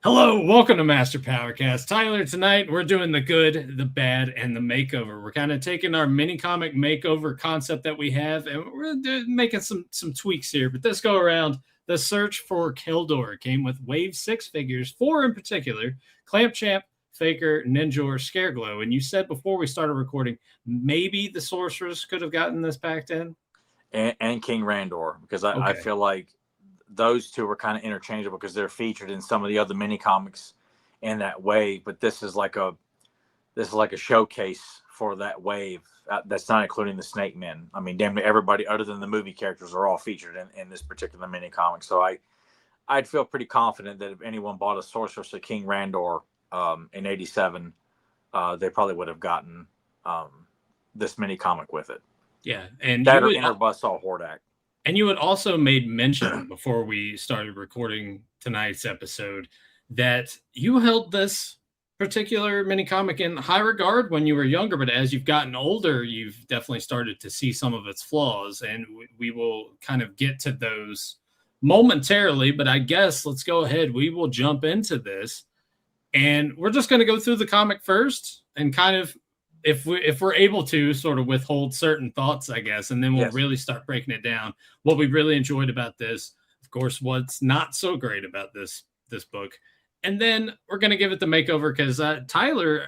Hello, welcome to Master Powercast. Tyler, tonight we're doing the good, the bad, and the makeover. We're kind of taking our mini comic makeover concept that we have, and we're making some tweaks here. But this go around, the search for Keldor came with Wave 6 figures, four in particular: Clamp Champ, Faker, Ninjor, Scareglow. And you said before we started recording, maybe the Sorceress could have gotten this packed in? And King Randor, because I Okay. feel like those two were kind of interchangeable because they're featured in some of the other mini comics in that wave. But this is like a showcase for that wave. That's not including the Snake Men. I mean, damn near everybody other than the movie characters are all featured in this particular mini comic. So I'd feel pretty confident that if anyone bought a Sorceress of King Randor in '87, they probably would have gotten this mini comic with it. Yeah, and you That or would Interbuzzsaw Hordak. And you had also made mention before we started recording tonight's episode that you held this particular mini comic in high regard when you were younger, but as you've gotten older, you've definitely started to see some of its flaws, and we will kind of get to those momentarily. But I guess let's go ahead. We will jump into this, and we're just going to go through the comic first and kind of if we're able to sort of withhold certain thoughts, I guess, and then we'll Yes. really start breaking it down. What we really enjoyed about this, of course, what's not so great about this book, and then we're gonna give it the makeover because Tyler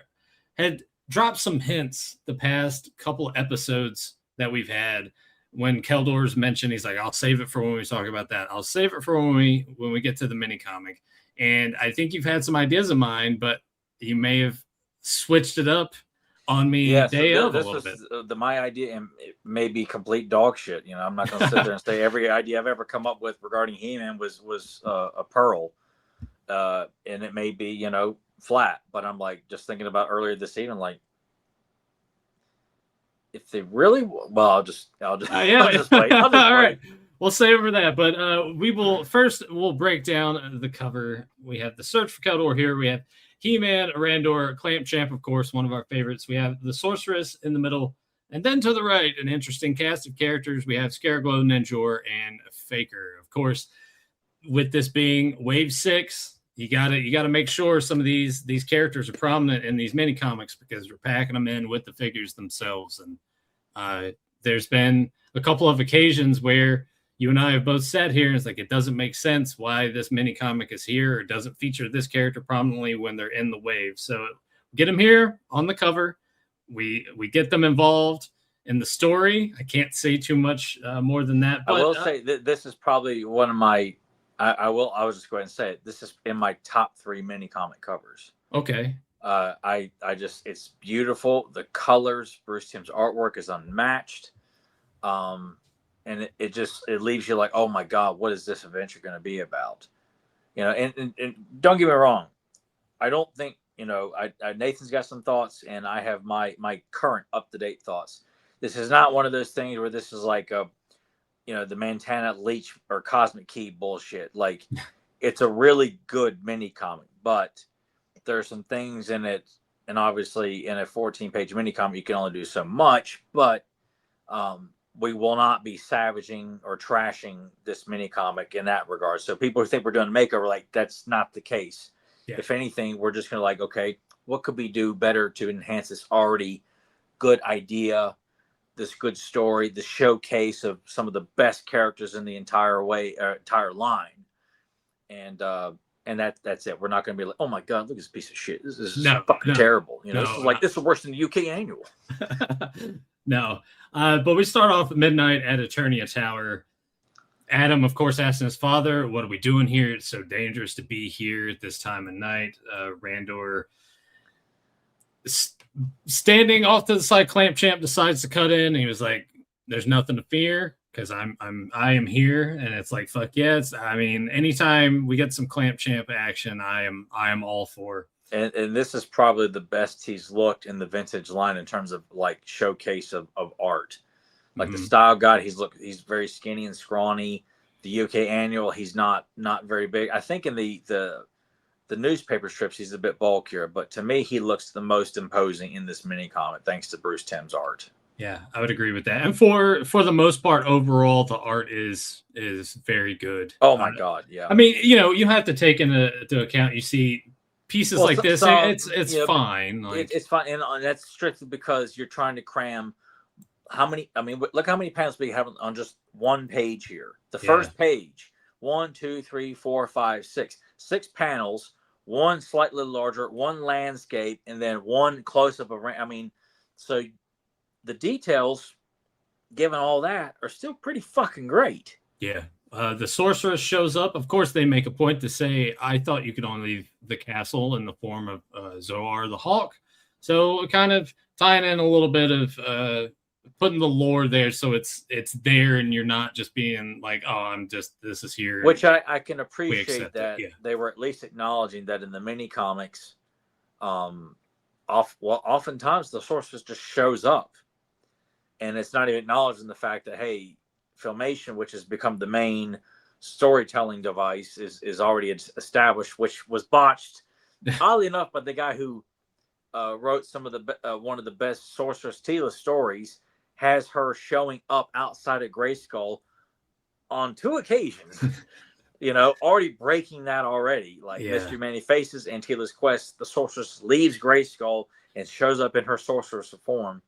had dropped some hints the past couple episodes that we've had. When Keldor's mentioned, he's like, "I'll save it for when we talk about that. I'll save it for when we get to the mini comic." And I think you've had some ideas of mine, but you may have switched it up on me Yeah, so day of a this little bit. was my idea, and it may be complete dog shit. I'm not going to sit there and say every idea I've ever come up with regarding He-Man was a pearl, and it may be flat. But I'm like just thinking about earlier this evening, like if they really, well, I'll just I'll Yeah. just wait. I'll just All right. wait. We'll save for that. But we will first we'll break down the cover. We have the search for Keldor here. We have He-Man, Randor, Clamp Champ, of course, one of our favorites. We have the Sorceress in the middle. And then to the right, an interesting cast of characters. We have Scareglow, Ninjor, and Faker. Of course, with this being Wave 6, you gotta make sure some of these characters are prominent in these mini comics because we're packing them in with the figures themselves. And uh, there's been a couple of occasions where you and I have both sat here and it's like it doesn't make sense why this mini comic is here or doesn't feature this character prominently when they're in the wave. So get them here on the cover. We get them involved in the story. I can't say too much more than that, I but will say that this is probably one of my. I was just going to say it. This is in my top three mini comic covers. okay. I just it's beautiful. The colors, Bruce Timm's artwork is unmatched. And it leaves you like, oh my god, what is this adventure going to be about? And don't get me wrong, I don't think Nathan's got some thoughts, and I have my current up to date thoughts. This is not one of those things where this is like a the Montana Leech or Cosmic Key bullshit. Like it's a really good mini comic, but there are some things in it, and obviously in a 14-page mini comic you can only do so much, but we will not be savaging or trashing this mini comic in that regard. So people who think we're doing a makeover, like that's not the case. Yeah. If anything, we're just gonna like, okay, what could we do better to enhance this already good idea, this good story, the showcase of some of the best characters in the entire line, and that's it. We're not going to be like, oh my god, look at this piece of shit. This is No, fucking no, terrible. This is no. like this is worse than the UK annual. No. But we start off at midnight at Eternia Tower. Adam, of course, asking his father, what are we doing here? It's so dangerous to be here at this time of night. Randor, standing off to the side, Clamp Champ decides to cut in. He was like, there's nothing to fear because I am here. And it's like, fuck yes. I mean, anytime we get some Clamp Champ action, I am all for. And this is probably the best he's looked in the vintage line in terms of like showcase of art. Like the style guide, he's very skinny and scrawny. The UK annual, he's not very big. I think in the newspaper strips he's a bit bulkier, but to me he looks the most imposing in this mini comic thanks to Bruce Timm's art. Yeah, I would agree with that. And for the most part, overall, the art is very good. Oh my god, I yeah. mean, you have to take into account. You see pieces Well, like this, and it's you know, fine. Like, it's fine, and that's strictly because you're trying to cram how many. I mean, look how many panels we have on just one page here. The yeah, first page, one, two, three, four, five, six, 6 panels. One slightly larger, one landscape, and then one close up of. I mean, so the details, given all that, are still pretty fucking great. yeah. The sorceress shows up. Of course, they make a point to say, "I thought you could only leave the castle in the form of Zoar the Hawk." So, kind of tying in a little bit of putting the lore there, so it's there, and you're not just being like, "Oh, I'm just this is here," and Which I can we appreciate accept it. that Yeah, they were at least acknowledging that in the mini comics, um, oftentimes the sorceress just shows up, and it's not even acknowledging the fact that hey, Filmation, which has become the main storytelling device, is already established, which was botched, oddly enough, by the guy who wrote some of the one of the best Sorceress Tila stories, has her showing up outside of Grayskull on 2 occasions. Already breaking that already. Like yeah. Mystery Many Faces and Tila's Quest, the sorceress leaves Grayskull and shows up in her sorceress form,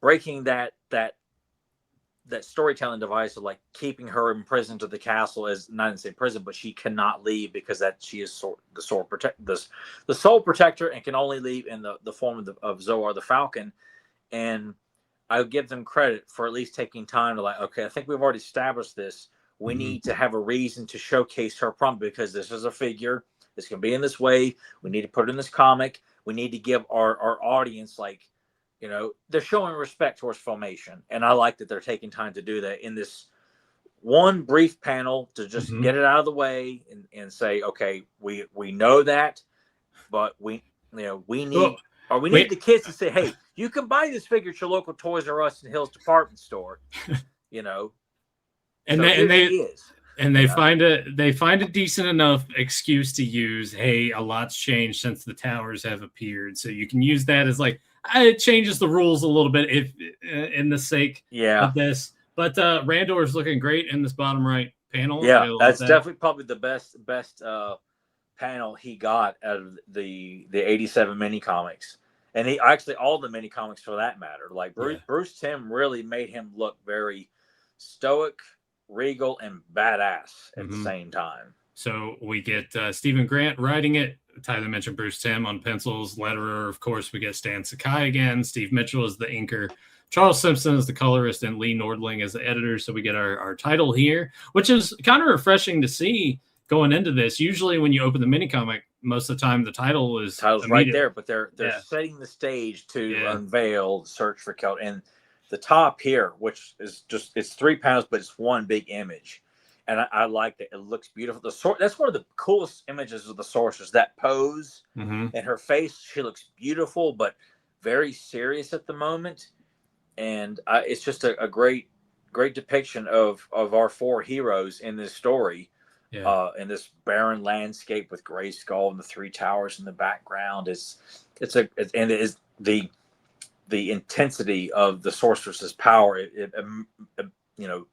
breaking that storytelling device of like keeping her imprisoned to the castle, as not in the same prison, but she cannot leave because that she is the sole protector and can only leave in the form of Zoar the Falcon. And I give them credit for at least taking time to like, okay, I think we've already established this. We Mm-hmm. need to have a reason to showcase her prompt because this is a figure. It's going to be in this way. We need to put it in this comic. We need to give our audience like, they're showing respect towards Filmation, and I like that they're taking time to do that in this one brief panel to just Mm-hmm. get it out of the way and say, okay, we know that, but we Well, need or we need wait, the kids to say, hey, you can buy this figure at your local Toys R Us and Hills department store, you know. and So they and here she they is. and You they know, find a decent enough excuse to use. Hey, a lot's changed since the towers have appeared, so you can use that as like it changes the rules a little bit if in the sake yeah, of this. But Randor is looking great in this bottom right panel. I yeah, love that's that. definitely probably the best panel he got out of the 87 mini comics. And he actually all the mini comics for that matter. Like Yeah. Bruce Timm really made him look very stoic, regal, and badass at the Mm-hmm. same time. So we get Stephen Grant writing it. Tyler mentioned Bruce Timm on pencils. Letterer, of course, we get Stan Sakai again. Steve Mitchell is the inker. Charles Simpson is the colorist, and Lee Nordling is the editor. So we get our title here, which is kind of refreshing to see going into this. Usually, when you open the mini comic, most of the time the title is Title's right immediate. there, but they're Yeah, setting the stage to yeah, unveil Search for Keldor. And the top here, which is just it's 3 panels, but it's one big image. And I like that. It looks beautiful. That's one of the coolest images of the sorceress. That pose mm-hmm. and her face. She looks beautiful, but very serious at the moment. And it's just a great depiction of our 4 heroes in this story, Yeah. in this barren landscape with Grayskull and the 3 towers in the background. And it is the intensity of the sorceress's power. You know,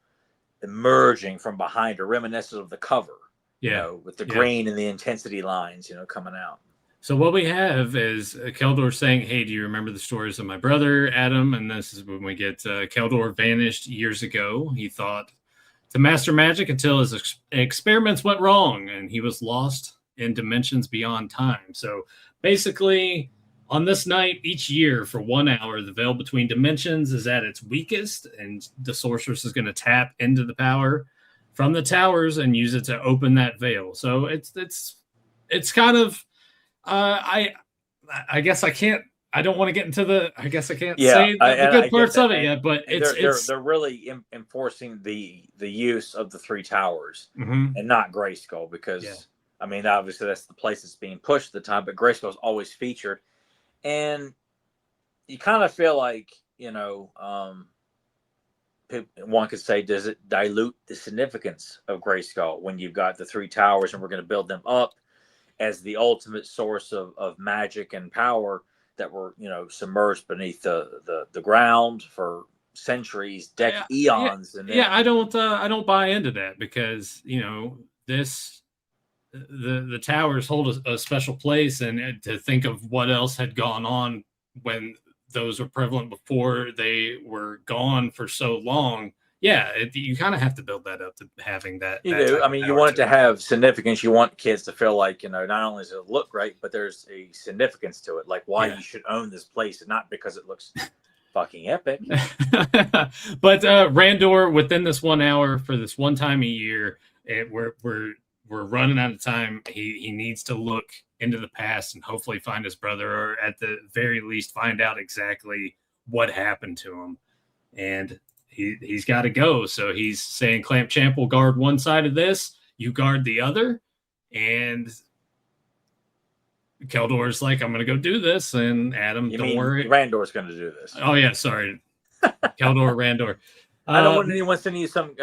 emerging from behind her, reminiscent of the cover. Yeah, With the yeah. green and the intensity lines, coming out. So what we have is Keldor saying, "Hey, do you remember the stories of my brother Adam?" And this is when we get Keldor vanished years ago. He thought to master magic until his experiments went wrong, and he was lost in dimensions beyond time. So basically, on this night each year for 1 hour, the veil between dimensions is at its weakest, and the sorceress is going to tap into the power from the towers and use it to open that veil. So it's kind of I guess I can't. I don't want to get into the. I guess I can't Yeah, say the I good get parts that, of it and yet. But and they're really enforcing the use of the 3 towers mm-hmm. and not Grayskull Yeah, because I mean obviously that's the place that's being pushed at the time, but Grayskull is always featured, and you kind of feel like one could say, does it dilute the significance of Grayskull when you've got the 3 towers and we're going to build them up as the ultimate source of magic and power that were, submerged beneath the ground for centuries, eons, and then I don't buy into that because this the towers hold a special place, and to think of what else had gone on when those were prevalent before they were gone for so long. Yeah, you kind of have to build that up to having that. You do. I mean, you want it to have significance. You want kids to feel like, not only does it look great, but there's a significance to it. Like why you should own this place, and not because it looks fucking epic. But Randor, within this 1 hour for this one time a year, we're running out of time. He needs to look into the past and hopefully find his brother, or at the very least find out exactly what happened to him. And he's got to go. So he's saying Clamp Champ will guard one side of this, you guard the other, and Keldor's like, I'm going to go do this, and Adam, don't worry. Randor's going to do this. Oh, yeah, sorry. Keldor, Randor. I don't want anyone sending you some,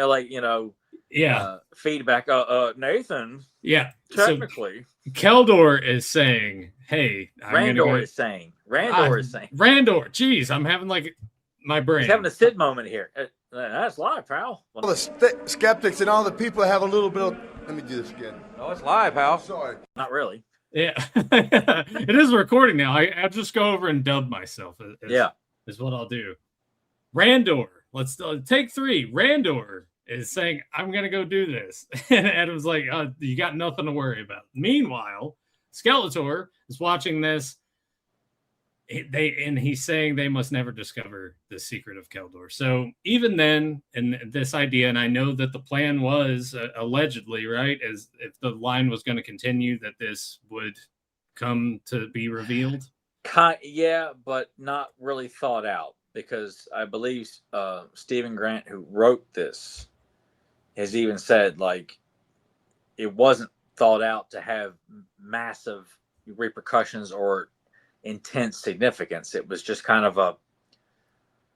feedback. Nathan. Yeah. Technically. So Keldor is saying, hey. Randor is saying. Randor. Geez, I'm having my brain. He's having a Sid moment here. That's live, pal. All the skeptics and all the people have a little bit of... Let me do this again. No, it's live, pal. Sorry. Not really. Yeah. It is recording now. I'll just go over and dub myself. Is what I'll do. Randor. Let's take 3. Randor is saying, I'm going to go do this. And Adam's like, you got nothing to worry about. Meanwhile, Skeletor is watching this. And he's saying they must never discover the secret of Keldor. So even then, and this idea, and I know that the plan was allegedly, right, as if the line was going to continue, that this would come to be revealed. Yeah, but not really thought out, because I believe Stephen Grant, who wrote this, has even said it wasn't thought out to have massive repercussions or intense significance. It was just kind of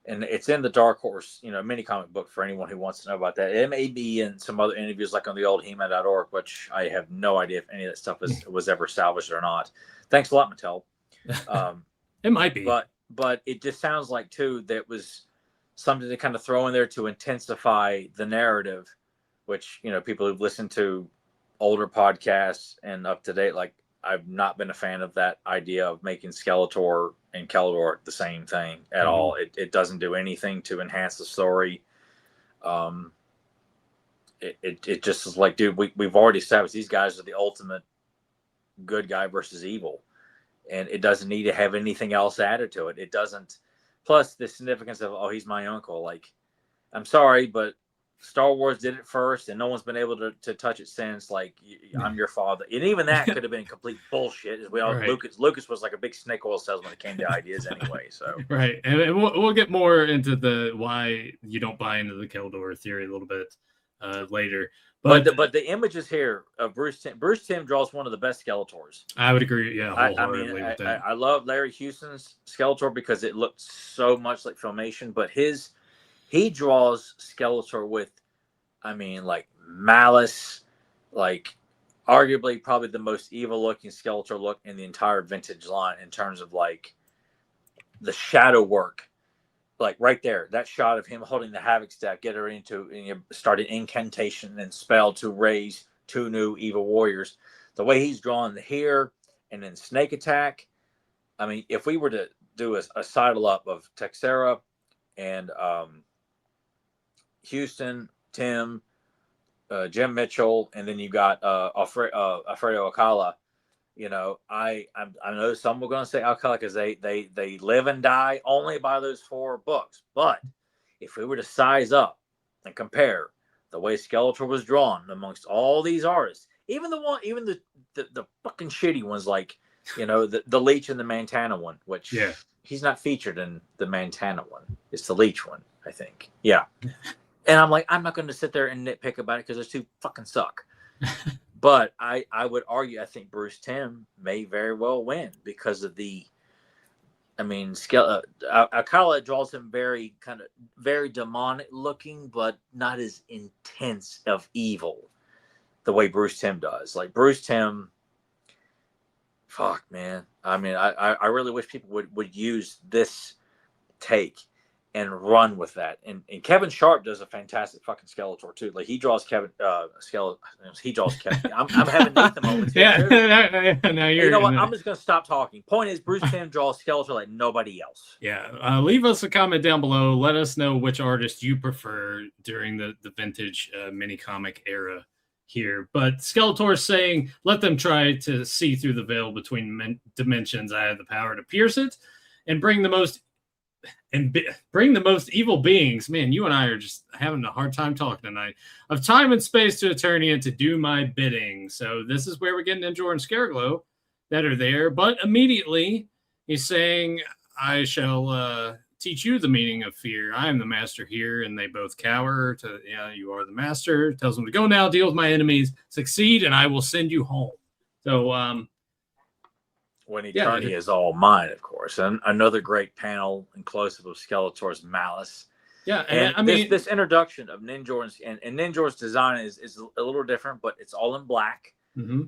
and it's in the Dark Horse, mini comic book for anyone who wants to know about that. It may be in some other interviews, like on the old He-Man.org, which I have no idea if any of that stuff was ever salvaged or not. Thanks a lot, Mattel. It might be, but it just sounds like too that was something to kind of throw in there to intensify the narrative, which people who've listened to older podcasts and up to date, I've not been a fan of that idea of making Skeletor and Keldor the same thing at all. It doesn't do anything to enhance the story. It just is like, dude, we've already established these guys are the ultimate good guy versus evil, and it doesn't need to have anything else added to it. It doesn't. Plus the significance of, he's my uncle. I'm sorry, but Star Wars did it first, and no one's been able to touch it since. I'm your father, and even that could have been complete bullshit. As we all, right. Lucas was like a big snake oil salesman when it came to ideas, anyway. So right, and we'll get more into the why you don't buy into the Keldor theory a little bit later. But the images here of Bruce Timm draws one of the best Skeletors. I would agree. Yeah, wholeheartedly with that. I love Larry Houston's Skeletor because it looked so much like Filmation, but he draws Skeletor with, malice, arguably probably the most evil looking Skeletor look in the entire vintage line in terms of the shadow work. Right there, that shot of him holding the Havoc staff, get her into, and you start an incantation and spell to raise 2 new evil warriors. The way he's drawn here, and then Snake Attack. If we were to do a sidle up of Texera and Houston, Tim, Jim Mitchell, and then you got Alfredo Alcala. I know some were going to say Alcala because they live and die only by those 4 books. But if we were to size up and compare the way Skeletor was drawn amongst all these artists, even the fucking shitty ones the Leech and the Montana one, which he's not featured in the Montana one. It's the Leech one, I think. Yeah. And I'm not going to sit there and nitpick about it because those 2 fucking suck. But I would argue, I think Bruce Timm may very well win because of Alcala draws him very demonic looking, but not as intense of evil the way Bruce Timm does. Bruce Timm, fuck, man. I mean, I really wish people would use this take and run with that. And Kevin Sharp does a fantastic fucking Skeletor too. Like he draws he draws Kevin. I'm having Nathan moments here too. Now you're. You know what? I'm just gonna stop talking. Point is, Bruce Timm draws Skeletor like nobody else. Yeah, leave us a comment down below. Let us know which artist you prefer during the vintage mini comic era here. But Skeletor saying, "Let them try to see through the veil between dimensions. I have the power to pierce it, and bring the most evil beings." Man, you and I are just having a hard time talking tonight. Of time and space to Eternia to do my bidding. So this is where we get Ninjor and Scareglow that are there. But immediately he's saying, "I shall teach you the meaning of fear. I am the master here." And they both cower to, "Yeah, you are the master." Tells them to go now, deal with my enemies, succeed, and I will send you home. So, when Eternia is all mine, of course. And another great panel inclusive of Skeletor's malice. Yeah, and I mean, this introduction of Ninjor's and Ninjor's design is a little different, but it's all in black. Mm-hmm.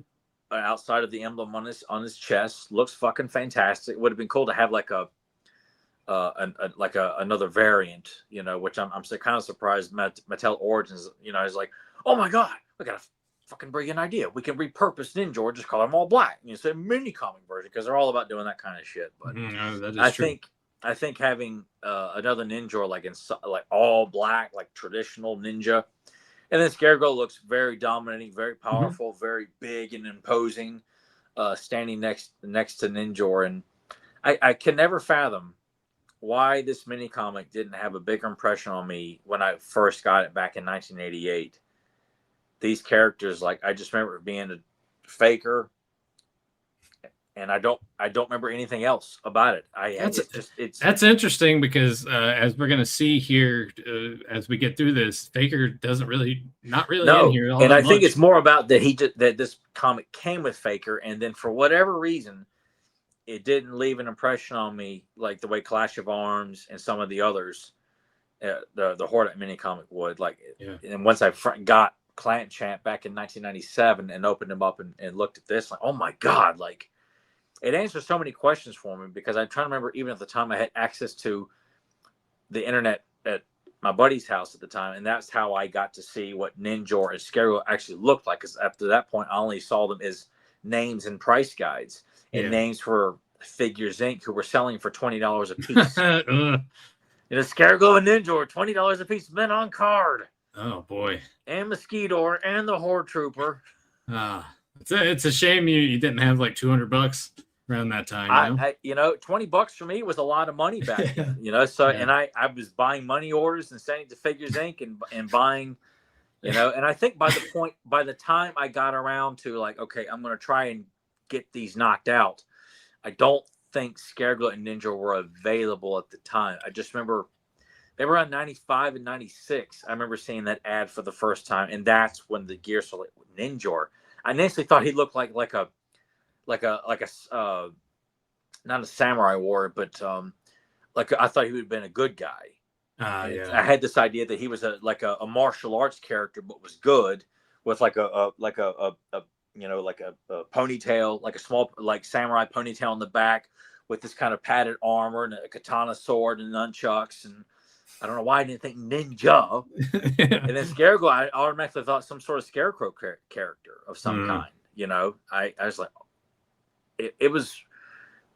Outside of the emblem on his chest, looks fucking fantastic. It would have been cool to have like another variant, you know, which I'm kind of surprised Mattel Origins, you know, is like, oh my god, we got a fucking brilliant idea. We can repurpose Ninjor, just call them all black. You know, say mini comic version, because they're all about doing that kind of shit. But I think having another Ninjor like all black, like traditional ninja, and then Scareglow looks very dominating, very powerful, very big and imposing, standing next to Ninjor. And I can never fathom why this mini comic didn't have a bigger impression on me when I first got it back in 1988. These characters, like, I just remember being a Faker, and I don't remember anything else about it. That's interesting because as we're gonna see here as we get through this, Faker doesn't not really in here. And I think it's more about that that this comic came with Faker, and then for whatever reason, it didn't leave an impression on me like the way Clash of Arms and some of the others, the Hordak mini comic would. Like, and once I got Clamp Champ back in 1997 and opened him up and looked at this, like, oh my god, like, it answers so many questions for me, because I'm trying to remember, even at the time I had access to the internet at my buddy's house at the time, and that's how I got to see what Ninjor and Scareglow actually looked like, because after that point I only saw them as names and price guides and names for Figures Inc. who were selling for $20 a piece. You know, Scareglow and Ninjor, $20 a piece, men on card. Oh boy. And Mosquito and the Horde Trooper. It's a shame you didn't have like $200 around that time. You know, $20 for me was a lot of money back then. You know, so and I was buying money orders and sending to Figures Inc. and buying, you know, and I think by the time I got around to like, okay, I'm gonna try and get these knocked out, I don't think Scareglow and Ninja were available at the time. I just remember they were around 95 and 96. I remember seeing that ad for the first time, and that's when the gears were like, Ninjor. I initially thought he looked like a not a samurai warrior, but like I thought he would have been a good guy. I had this idea that he was a martial arts character, but was good, with like a ponytail, like a small like samurai ponytail on the back, with this kind of padded armor and a katana sword and nunchucks. And I don't know why I didn't think ninja. And then Scareglow, I automatically thought some sort of scarecrow character of some kind. You know, I was like, it was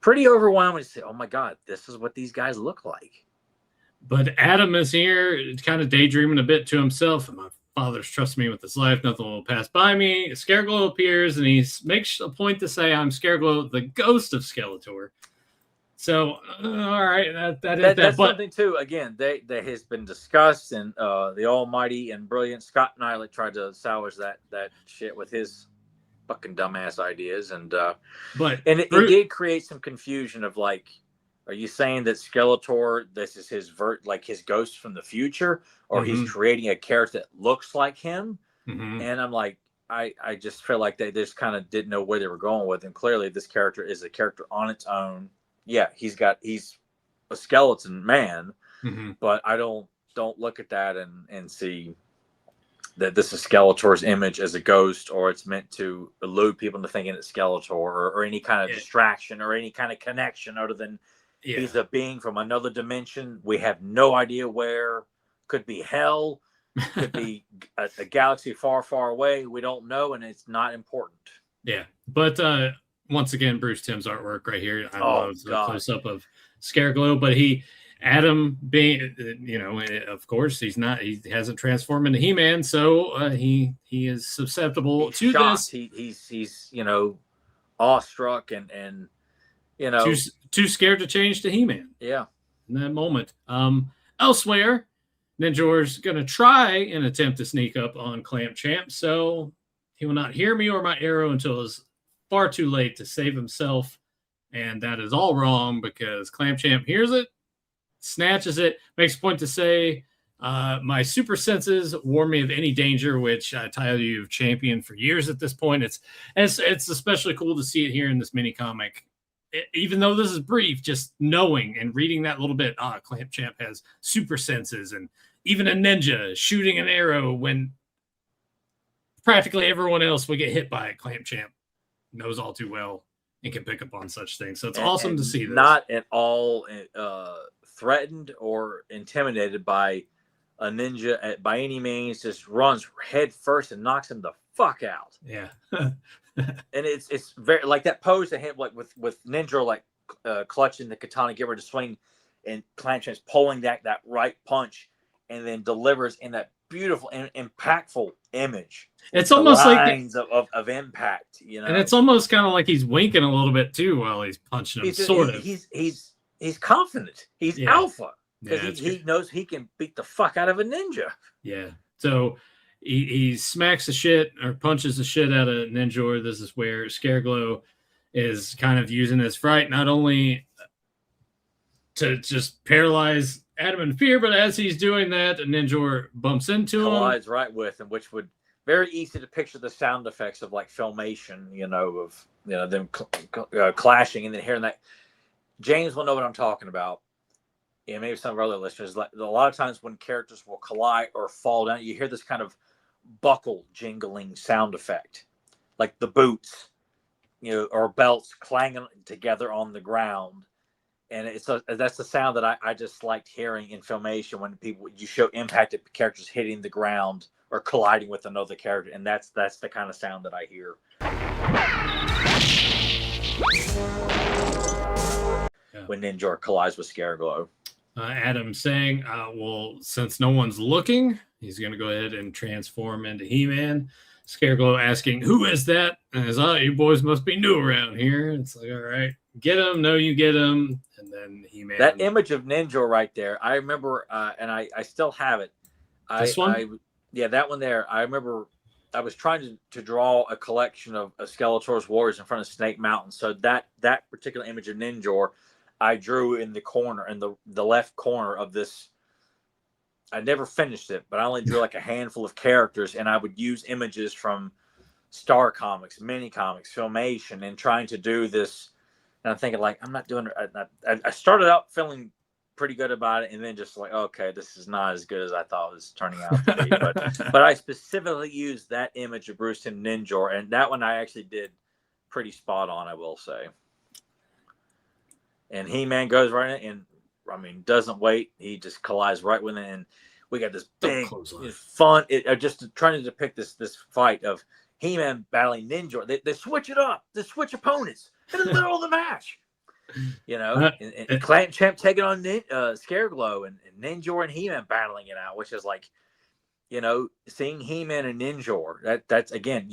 pretty overwhelming to say, oh my god, this is what these guys look like. But Adam is here, kind of daydreaming a bit to himself. My fathers trust me with his life. Nothing will pass by me. Scareglow appears, and he makes a point to say, I'm Scareglow, the ghost of Skeletor. So, all right, that's something too. Again, that has been discussed, and the almighty and brilliant Scott Nylick tried to salvage that shit with his fucking dumbass ideas, and it did create some confusion of like, are you saying that Skeletor, this is his his ghost from the future, or he's creating a character that looks like him? And I'm like, I just feel like they just kind of didn't know where they were going with, and clearly this character is a character on its own. Yeah, he's a skeleton man, but I don't look at that and see that this is Skeletor's image as a ghost, or it's meant to elude people into thinking it's Skeletor, or any kind of distraction or any kind of connection other than he's a being from another dimension. We have no idea where. Could be hell, could be a galaxy far, far away. We don't know, and it's not important. Yeah, but once again, Bruce Timm's artwork right here. I love the close up of Scareglow, but Adam being, of course, he hasn't transformed into He-Man, so he is susceptible to shocked. this. He's awestruck and too scared to change to He-Man. Yeah, in that moment. Elsewhere, Ninjor's going to try and attempt to sneak up on Clamp Champ, so he will not hear me or my arrow until it's far too late to save himself, and that is all wrong because Clamp Champ hears it, snatches it, makes a point to say, my super senses warn me of any danger, which I tell you, you've championed for years at this point. It's especially cool to see it here in this mini comic. Even though this is brief, just knowing and reading that little bit, Clamp Champ has super senses, and even a ninja shooting an arrow when practically everyone else would get hit by it. Clamp Champ knows all too well and can pick up on such things. So it's awesome to see this. Not at all threatened or intimidated by a ninja by any means. Just runs head first and knocks him the fuck out. Yeah. And it's very like that pose to him, like with Ninja, like clutching the katana, give her to swing, and Clamp Champ's pulling that right punch, and then delivers in that beautiful and impactful image. It's almost like lines of impact, and it's almost kind of like he's winking a little bit too while he's punching him. He's confident. He's alpha because he knows he can beat the fuck out of a ninja. Yeah. So. He smacks the shit or punches the shit out of Ninjor. This is where Scareglow is kind of using his fright not only to just paralyze Adam in fear, but as he's doing that, Ninjor bumps into him. Collides right with him, which would very easy to picture the sound effects of like Filmation, them clashing and then hearing that. James will know what I'm talking about. Yeah, maybe some of our other listeners. Like, a lot of times when characters will collide or fall down, you hear this kind of buckle jingling sound effect, like the boots, or belts clanging together on the ground. And that's the sound that I just liked hearing in Filmation when you show impacted characters hitting the ground or colliding with another character, and that's the kind of sound that I hear. When Ninja collides with Scareglow. Adam saying, well, since no one's looking, he's going to go ahead and transform into He-Man. Scareglow asking, who is that? And he's, you boys must be new around here. It's like, all right, get him. No, you get him. And then He-Man. That image of Ninja right there, I remember, and I still have it. This one? Yeah, that one there. I remember I was trying to draw a collection of Skeletor's warriors in front of Snake Mountain. So that particular image of Ninja, I drew in the corner, in the left corner of this. I never finished it, but I only drew like a handful of characters, and I would use images from Star Comics, mini comics, Filmation, and trying to do this. And I'm thinking, like, I'm not doing it. I started out feeling pretty good about it, and then just like, okay, this is not as good as I thought it was turning out to be. But I specifically used that image of Bruce Timm Ninja, and that one I actually did pretty spot on, I will say. And He-Man goes right in, and doesn't wait. He just collides right with it, and we got this big, fun. Just trying to depict this fight of He-Man battling Ninja. They switch it up. They switch opponents in the middle of the match. And Clamp Champ taking on Scareglow, and Ninja and He-Man battling it out, which is like, seeing He-Man and Ninja. That's again,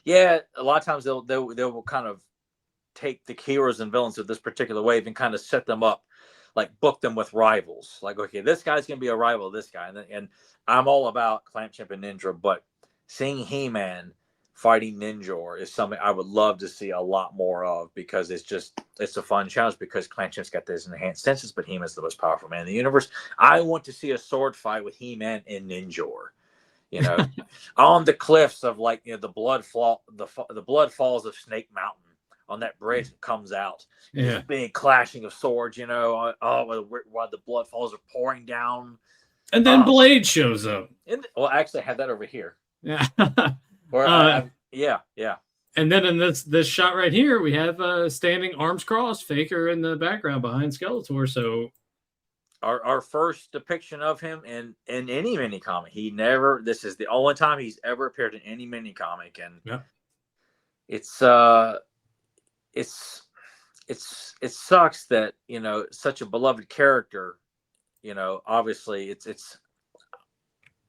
a lot of times they will kind of take the heroes and villains of this particular wave and kind of set them up, like book them with rivals. Like, okay, this guy's going to be a rival of this guy. And I'm all about Clamp Champ and Ninja, but seeing He-Man fighting Ninja is something I would love to see a lot more of, because it's a fun challenge, because Clamp Champ's got these enhanced senses, but He-Man's the most powerful man in the universe. I want to see a sword fight with He-Man and Ninja. On the cliffs of the blood falls of Snake Mountain. On that bridge that comes out, this big clashing of swords, while the blood falls are pouring down And then Blade shows up. Well, actually, I had that over here. Yeah. Or yeah. And then in this shot right here, we have standing arms crossed Faker in the background behind Skeletor. So our first depiction of him in any mini comic. This is the only time he's ever appeared in any mini comic, and it sucks that, you know, such a beloved character, you know, obviously it's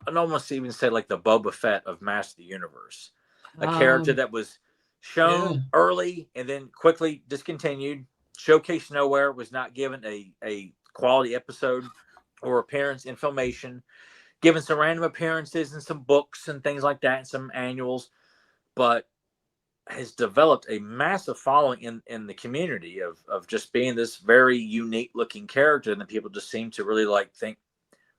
I'd almost even say like the Boba Fett of Master of the Universe, a character that was shown early and then quickly discontinued, showcased nowhere, was not given a quality episode or appearance in Filmation, given some random appearances in some books and things like that, and some annuals, but has developed a massive following in the community of just being this very unique looking character, and then people just seem to really like think,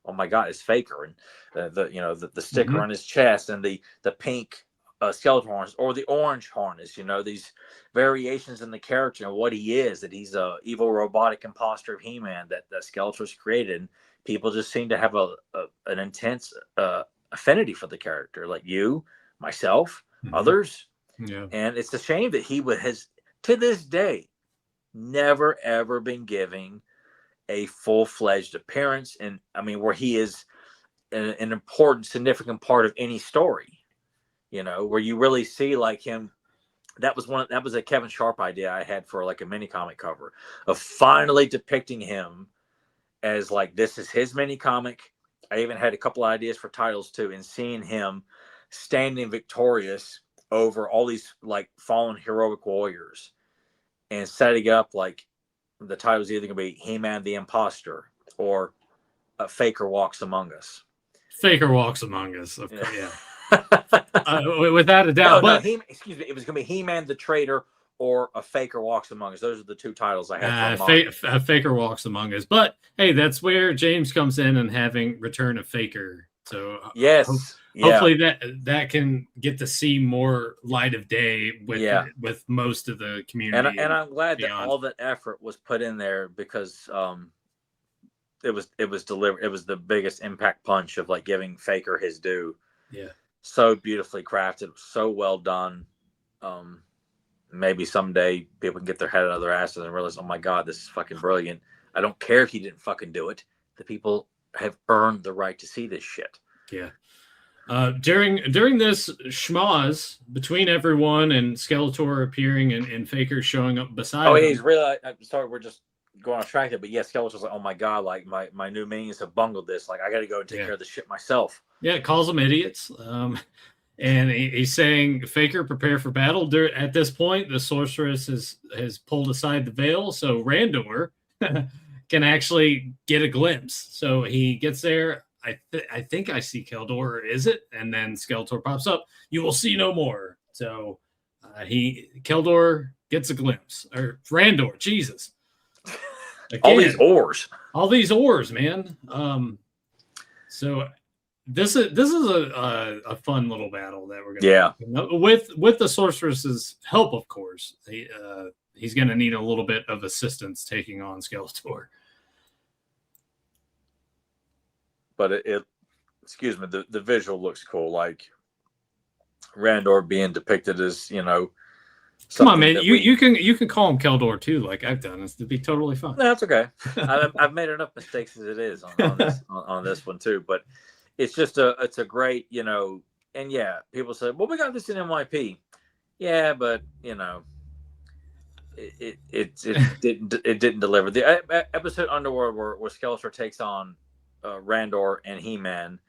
oh my God, it's Faker, and the sticker on his chest, and the pink skeleton harness, or the orange harness, you know, these variations in the character and what he is, that he's a evil robotic imposter of He-Man that Skeletor's created. And people just seem to have an intense affinity for the character, like you, myself, others. Yeah. And it's a shame that he has to this day never ever been giving a full-fledged appearance, and I mean where he is an important, significant part of any story, you know, where you really see like him. That was a Kevin Sharp idea I had for like a mini comic cover, of finally depicting him as like, this is his mini comic. I even had a couple ideas for titles too, and seeing him standing victorious over all these like fallen heroic warriors, and setting up like the title's either going to be He-Man the Imposter or Faker Walks Among Us. Faker Walks Among Us, of course, yeah. Without a doubt. Excuse me, it was going to be He-Man the Traitor or A Faker Walks Among Us. Those are the two titles I had. Faker Walks Among Us. But hey, that's where James comes in and having Return of Faker. So yes. Hopefully that can get to see more light of day with most of the community. And I'm glad that all that effort was put in there, because it was delivered. It was the biggest impact punch of like giving Faker his due. Yeah. So beautifully crafted, so well done. Maybe someday people can get their head out of their asses and realize, oh my God, this is fucking brilliant. I don't care if he didn't fucking do it. The people have earned the right to see this shit. Yeah. During this schmoz between everyone and Skeletor appearing and Faker showing up beside him. He's really, I'm sorry, we're just going off track there, but yes, Skeletor's like, oh my God, like my new minions have bungled this. Like, I got to go and take care of the shit myself. Yeah, calls them idiots. And he's saying, Faker, prepare for battle. At this point, the sorceress has pulled aside the veil, so Randor can actually get a glimpse. So he gets there. I think I see Keldor, is it? And then Skeletor pops up. You will see no more. So Keldor gets a glimpse. Or Randor, Jesus. Again, all these ores, man. So this is a fun little battle that we're gonna with the sorceress's help, of course. He's gonna need a little bit of assistance taking on Skeletor. But excuse me, the visual looks cool. Like Randor being depicted as, you know, come on, man. You can call him Keldor too, like I've done. It'd be totally fine. No, that's okay. I've made enough mistakes as it is on this one too. But it's just it's a great, you know. And yeah, people say, well, we got this in NYP. Yeah, but you know, it didn't deliver. The episode Underworld where Skeletor takes on Randor and He-Man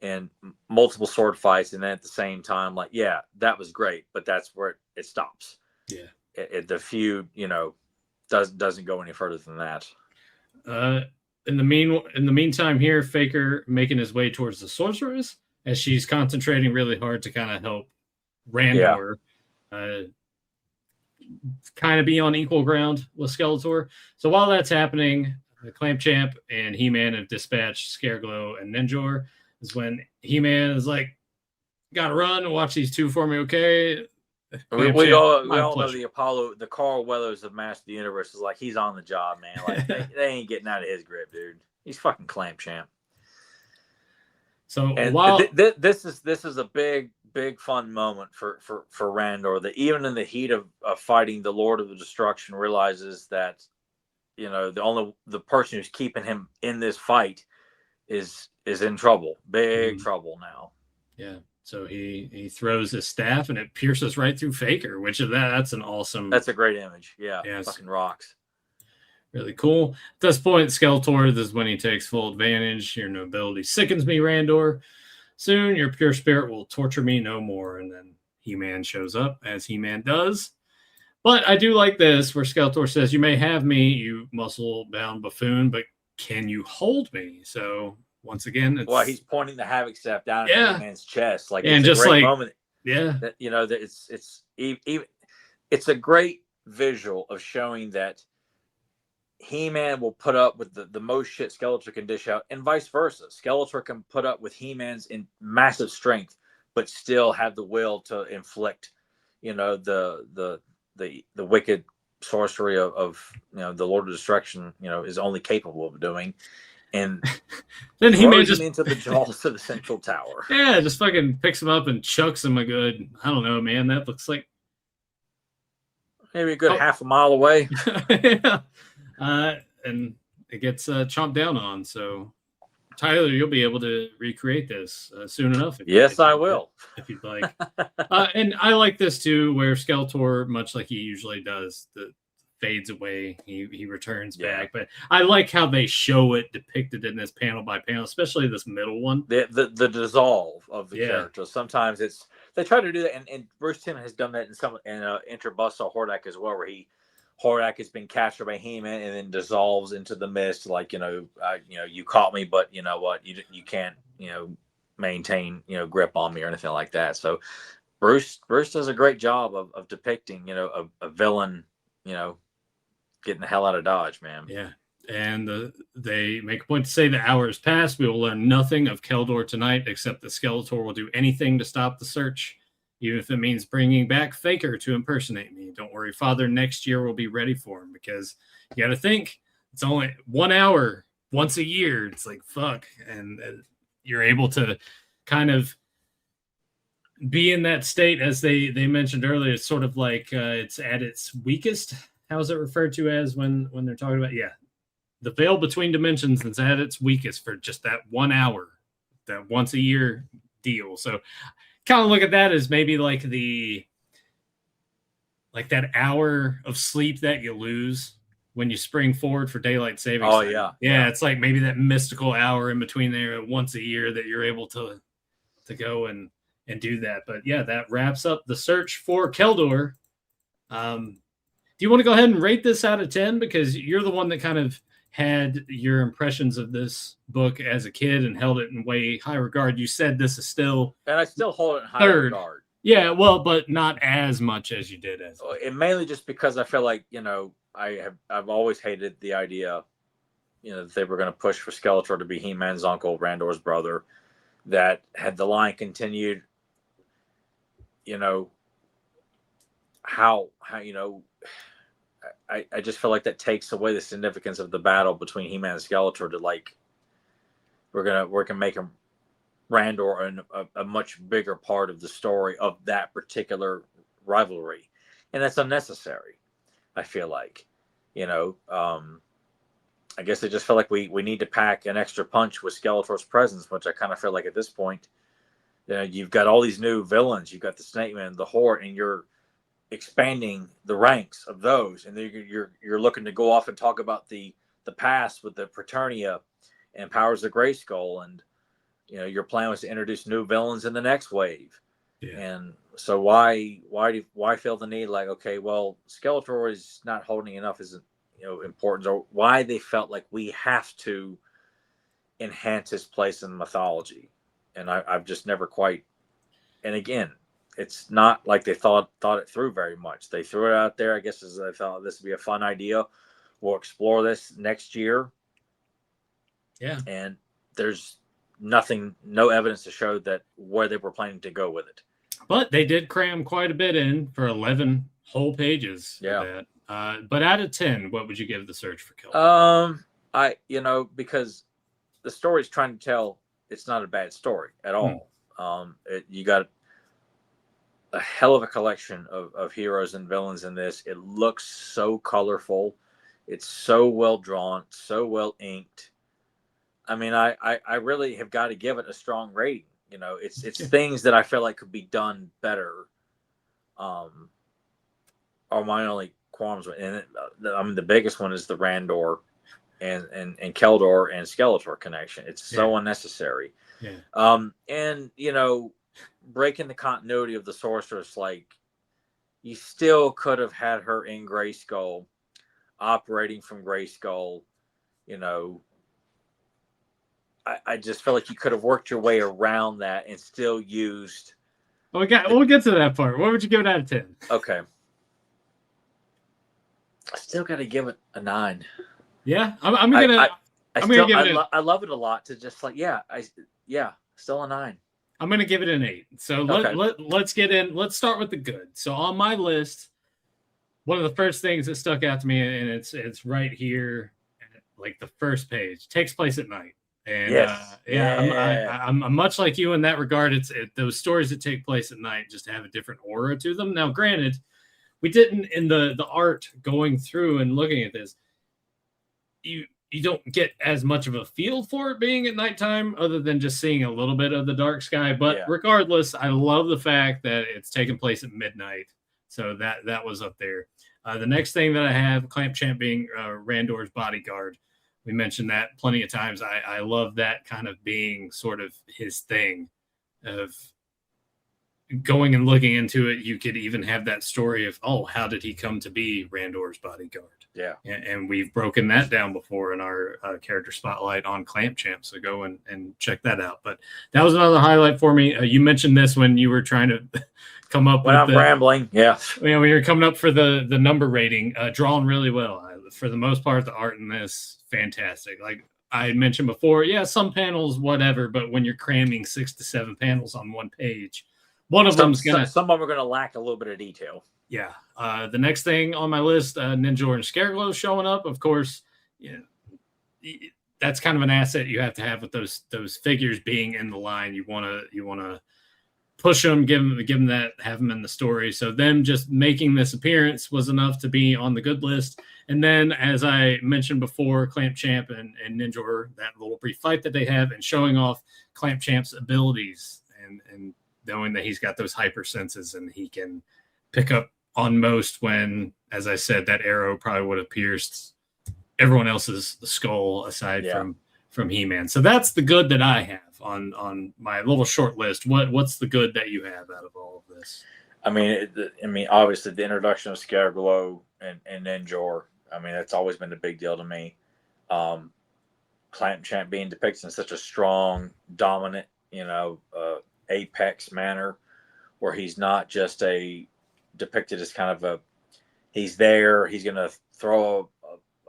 and multiple sword fights, and then at the same time, like, yeah, that was great, but that's where it stops. Yeah, the feud, you know, doesn't go any further than that. In the meantime, here, Faker making his way towards the sorceress as she's concentrating really hard to kind of help Randor kind of be on equal ground with Skeletor. So while that's happening, the Clamp Champ and He-Man have dispatched Scareglow and Ninjor. Is when He-Man is like, gotta run, watch these two for me, okay? We all know the Carl Weathers of Master of the Universe is like, he's on the job, man. Like they ain't getting out of his grip, dude. He's fucking Clamp Champ. So And while this is a big fun moment for Randor, that even in the heat of fighting the Lord of the Destruction realizes that, you know, the person who's keeping him in this fight is in trouble, big trouble now. Yeah. So he throws his staff and it pierces right through Faker, which that's an awesome. That's a great image. Yeah. Yes. Fucking rocks. Really cool. At this point, Skeletor, this is when he takes full advantage. Your nobility sickens me, Randor. Soon your pure spirit will torture me no more. And then He-Man shows up, as He-Man does. But I do like this, where Skeletor says, "You may have me, you muscle-bound buffoon, but can you hold me?" So once again, it's he's pointing the Havoc staff down at He-Man's chest, like, and it's just a great like moment. Yeah, that, you know, that it's a great visual of showing that He-Man will put up with the most shit Skeletor can dish out, and vice versa. Skeletor can put up with He-Man's in massive strength, but still have the will to inflict, you know, the wicked sorcery of you know, the Lord of Destruction, you know, is only capable of doing. And then He-Man just into the jaws of the Central Tower. Yeah, just fucking picks him up and chucks him a good, I don't know, man. That looks like maybe a good half a mile away. Yeah. And it gets chomped down on. So, Tyler, you'll be able to recreate this soon enough. Yes, I will. If you'd like. And I like this too, where Skeletor, much like he usually does, fades away. He returns back. But I like how they show it depicted in this panel by panel, especially this middle one. The dissolve of the character. Sometimes they try to do that, and Bruce Timm has done that in Interbusto Hordak as well, where Hordak has been captured by He-Man and then dissolves into the mist, like, you know, you caught me, but you know what, you can't, you know, maintain, you know, grip on me or anything like that. So Bruce does a great job of depicting, you know, a villain, you know, getting the hell out of Dodge, man. Yeah. And they make a point to say the hour has passed. We will learn nothing of Keldor tonight, except that Skeletor will do anything to stop the search, even if it means bringing back Faker to impersonate me. Don't worry, Father. Next year we'll be ready for him, because you got to think it's only 1 hour once a year. It's like, fuck. And you're able to kind of be in that state, as they mentioned earlier. It's sort of like it's at its weakest. How is it referred to as when they're talking about, the veil between dimensions is at its weakest for just that 1 hour, that once a year deal. So kind of look at that as maybe like that hour of sleep that you lose when you spring forward for daylight savings time. Yeah, it's like maybe that mystical hour in between there once a year that you're able to go and do that. But yeah, that wraps up the search for Keldor. Do you want to go ahead and rate this out of 10? Because you're the one that kind of had your impressions of this book as a kid and held it in way high regard. You said this is still... And I still hold it in high regard. Yeah, well, but not as much as you did as... And mainly just because I feel like, you know, I've always hated the idea, you know, that they were going to push for Skeletor to be He-Man's uncle, Randor's brother, that had the line continued, you know, how you know... I just feel like that takes away the significance of the battle between He-Man and Skeletor, to like, we're gonna make him Randor a much bigger part of the story of that particular rivalry, and that's unnecessary. I feel like, you know, I guess I just feel like we need to pack an extra punch with Skeletor's presence, which I kind of feel like at this point, you know, you've got all these new villains, you've got the Snake Man, the Horde, and you're expanding the ranks of those, and then you're looking to go off and talk about the past with the Preternia and Powers of Grayskull, and you know, your plan was to introduce new villains in the next wave. And so why feel the need, like, okay, well, Skeletor is not holding enough as, you know, importance, or why they felt like we have to enhance his place in mythology. And I've just never quite, and again, it's not like they thought it through very much. They threw it out there, I guess, as they thought this would be a fun idea. We'll explore this next year. Yeah. And there's no evidence to show that where they were planning to go with it. But they did cram quite a bit in for 11 whole pages. Yeah. But out of 10, what would you give The Search for Keldor? You know, because the story is trying to tell it's not a bad story at all. You got a hell of a collection of heroes and villains in this. It looks so colorful. It's so well drawn, so well inked. I mean, I really have got to give it a strong rating. You know, it's things that I feel like could be done better. Are my only qualms with, and I mean, the biggest one is the Randor and Keldor and Skeletor connection. It's so unnecessary. Yeah. And you know, breaking the continuity of the Sorceress, like, you still could have had her in Grayskull, operating from Grayskull. You know, I just feel like you could have worked your way around that and still used. We'll get to that part. What would you give it out of 10? Okay. I still got to give it a 9. Yeah, I'm gonna give it. I love it a lot. To just like, still a 9. I'm gonna give it an 8. So let's get in. Let's start with the good. So on my list, one of the first things that stuck out to me, and it's right here, like the first page, takes place at night. And I'm much like you in that regard. It's those stories that take place at night just have a different aura to them. Now, granted, we didn't in the art going through and looking at this. You don't get as much of a feel for it being at nighttime, other than just seeing a little bit of the dark sky. But regardless, I love the fact that it's taking place at midnight. So that was up there. The next thing that I have, Clamp Champ being Randor's bodyguard. We mentioned that plenty of times. I love that kind of being sort of his thing of going and looking into it. You could even have that story of, how did he come to be Randor's bodyguard? Yeah. And we've broken that down before in our character spotlight on Clamp Champ. So go and check that out. But that was another highlight for me. You mentioned this when you were trying to come up when I'm rambling. Yeah. When you're coming up for the number rating, drawn really well. For the most part, the art in this, fantastic. Like I had mentioned before, some panels, whatever, but when you're cramming 6 to 7 panels on one page, some of them are gonna lack a little bit of detail. Yeah. The next thing on my list, Ninja and Scareglow showing up. Of course, that's kind of an asset you have to have with those figures being in the line. You wanna push them, give them that, have them in the story. So them just making this appearance was enough to be on the good list. And then, as I mentioned before, Clamp Champ and Ninja, that little brief fight that they have, and showing off Clamp Champ's abilities and knowing that he's got those hyper senses and he can pick up on most when, as I said, that arrow probably would have pierced everyone else's skull aside from He-Man. So that's the good that I have on my little short list. What's the good that you have out of all of this? I mean, obviously the introduction of Scareglow and Ninjor. I mean, that's always been a big deal to me. Clamp Champ being depicted in such a strong, dominant, apex manner, where he's not just depicted as kind of he's there, he's gonna throw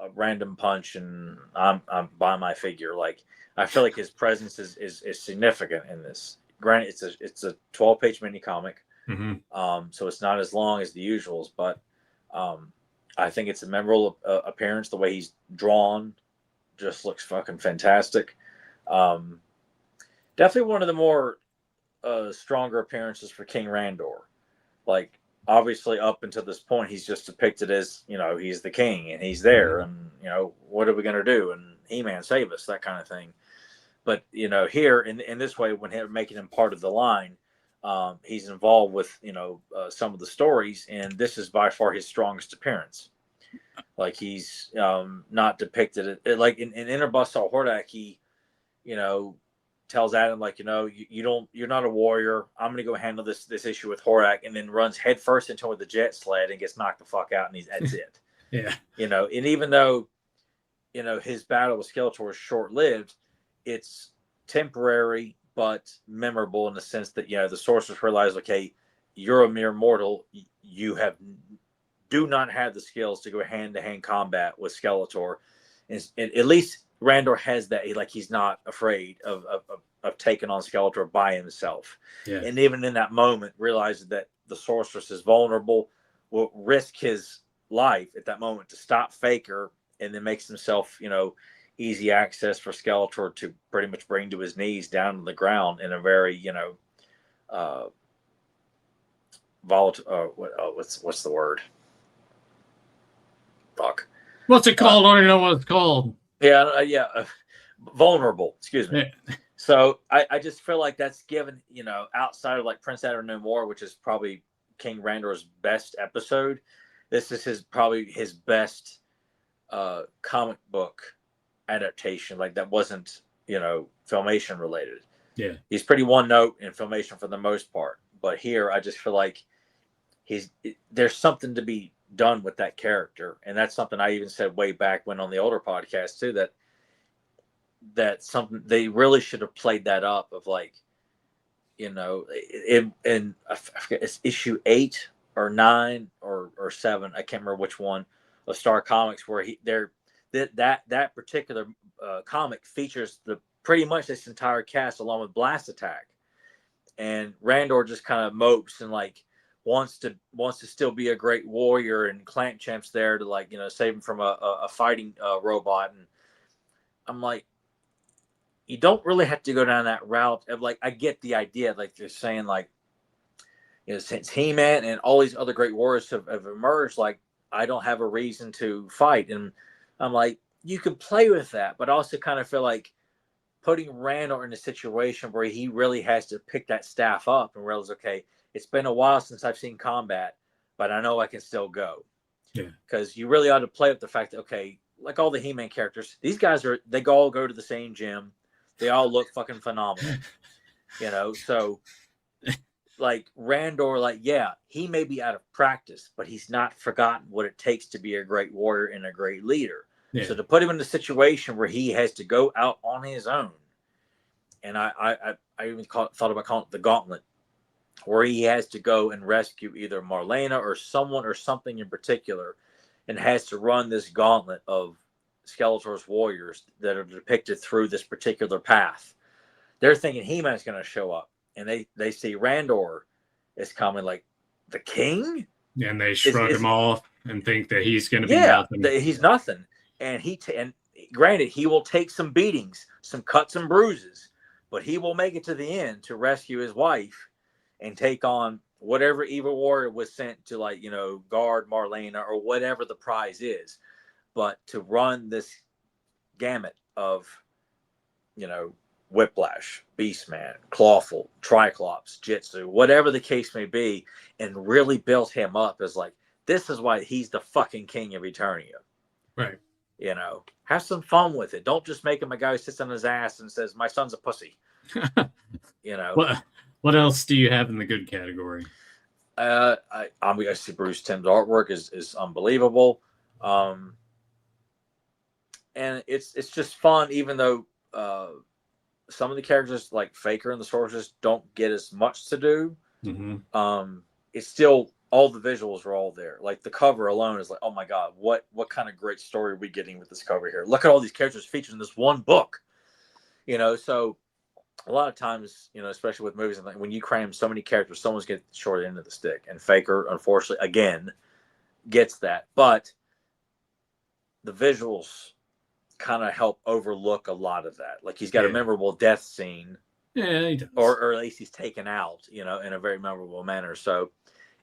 a random punch and I'm by my figure. Like, I feel like his presence is significant in this. Granted, it's a 12-page mini comic, so it's not as long as the usuals, but I think it's a memorable appearance. The way he's drawn just looks fucking fantastic. Definitely one of the more stronger appearances for King Randor. Like, obviously up until this point, he's just depicted as, he's the king and he's there, and what are we going to do? And He-Man, save us, that kind of thing. But here in this way, when they're making him part of the line, he's involved with some of the stories, and this is by far his strongest appearance. Like, he's not depicted like in Interbustal Hordak. He tells Adam, like, you're not a warrior. I'm gonna go handle this issue with Hordak, and then runs headfirst into the jet sled and gets knocked the fuck out, and that's it. Yeah. And even though his battle with Skeletor is short-lived, it's temporary but memorable in the sense that the Sorceress realized, okay, you're a mere mortal. You do not have the skills to go hand-to-hand combat with Skeletor, and at least Randor has that. He's not afraid of taking on Skeletor by himself. Yeah. And even in that moment, realizes that the Sorceress is vulnerable, will risk his life at that moment to stop Faker, and then makes himself, easy access for Skeletor to pretty much bring to his knees down to the ground in a very, volatile. What's the word? Fuck. What's it called? I don't even know what it's called. Vulnerable. Excuse me. Yeah. So I just feel like that's given, outside of like Prince Adam No More, which is probably King Randor's best episode. This is probably his best comic book adaptation, like that wasn't, Filmation related. Yeah. He's pretty one note in Filmation for the most part. But here I just feel like there's something to be done with that character. And that's something I even said way back when on the older podcast too, that something they really should have played that up of like, in I forget, it's issue 8 or 9 or 7. I can't remember which one of Star Comics where that particular comic features pretty much this entire cast along with Blast Attack, and Randor just kind of mopes and like wants to still be a great warrior, and Clamp Champ's there to like save him from a fighting robot, and I'm like, you don't really have to go down that route of like, I get the idea, like they're saying like, since He-Man and all these other great warriors have emerged, like I don't have a reason to fight, and I'm like, you could play with that, but also kind of feel like putting Randor in a situation where he really has to pick that staff up and realize, okay, it's been a while since I've seen combat, but I know I can still go. Yeah. Because you really ought to play with the fact that, okay, like all the He-Man characters, these guys they all go to the same gym. They all look fucking phenomenal. So like Randor, like, yeah, he may be out of practice, but he's not forgotten what it takes to be a great warrior and a great leader. Yeah. So to put him in a situation where he has to go out on his own, and I even thought about calling it the Gauntlet, where he has to go and rescue either Marlena or someone or something in particular, and has to run this gauntlet of Skeletor's warriors that are depicted through this particular path. They're thinking He-Man's going to show up, and they see Randor is coming, like, the king? And they shrug him off and think that he's going to be nothing. He's nothing. And and granted, he will take some beatings, some cuts and bruises, but he will make it to the end to rescue his wife and take on whatever evil warrior was sent to, like, guard Marlena or whatever the prize is. But to run this gamut of, Whiplash, Beastman, Clawful, Triclops, Jitsu, whatever the case may be, and really built him up as like, this is why he's the fucking king of Eternia. Right. Have some fun with it. Don't just make him a guy who sits on his ass and says, my son's a pussy. What else do you have in the good category? Obviously Bruce Timm's artwork is unbelievable. And it's just fun, even though some of the characters like Faker and the Sorceress don't get as much to do. Mm-hmm. It's still, all the visuals are all there. Like the cover alone is like, oh my God, what kind of great story are we getting with this cover here? Look at all these characters featured in this one book. So a lot of times, especially with movies, when you cram so many characters, someone's getting the short end of the stick. And Faker, unfortunately, again, gets that. But the visuals kind of help overlook a lot of that. Like he's got a memorable death scene. Yeah, he does. Or at least he's taken out, in a very memorable manner. So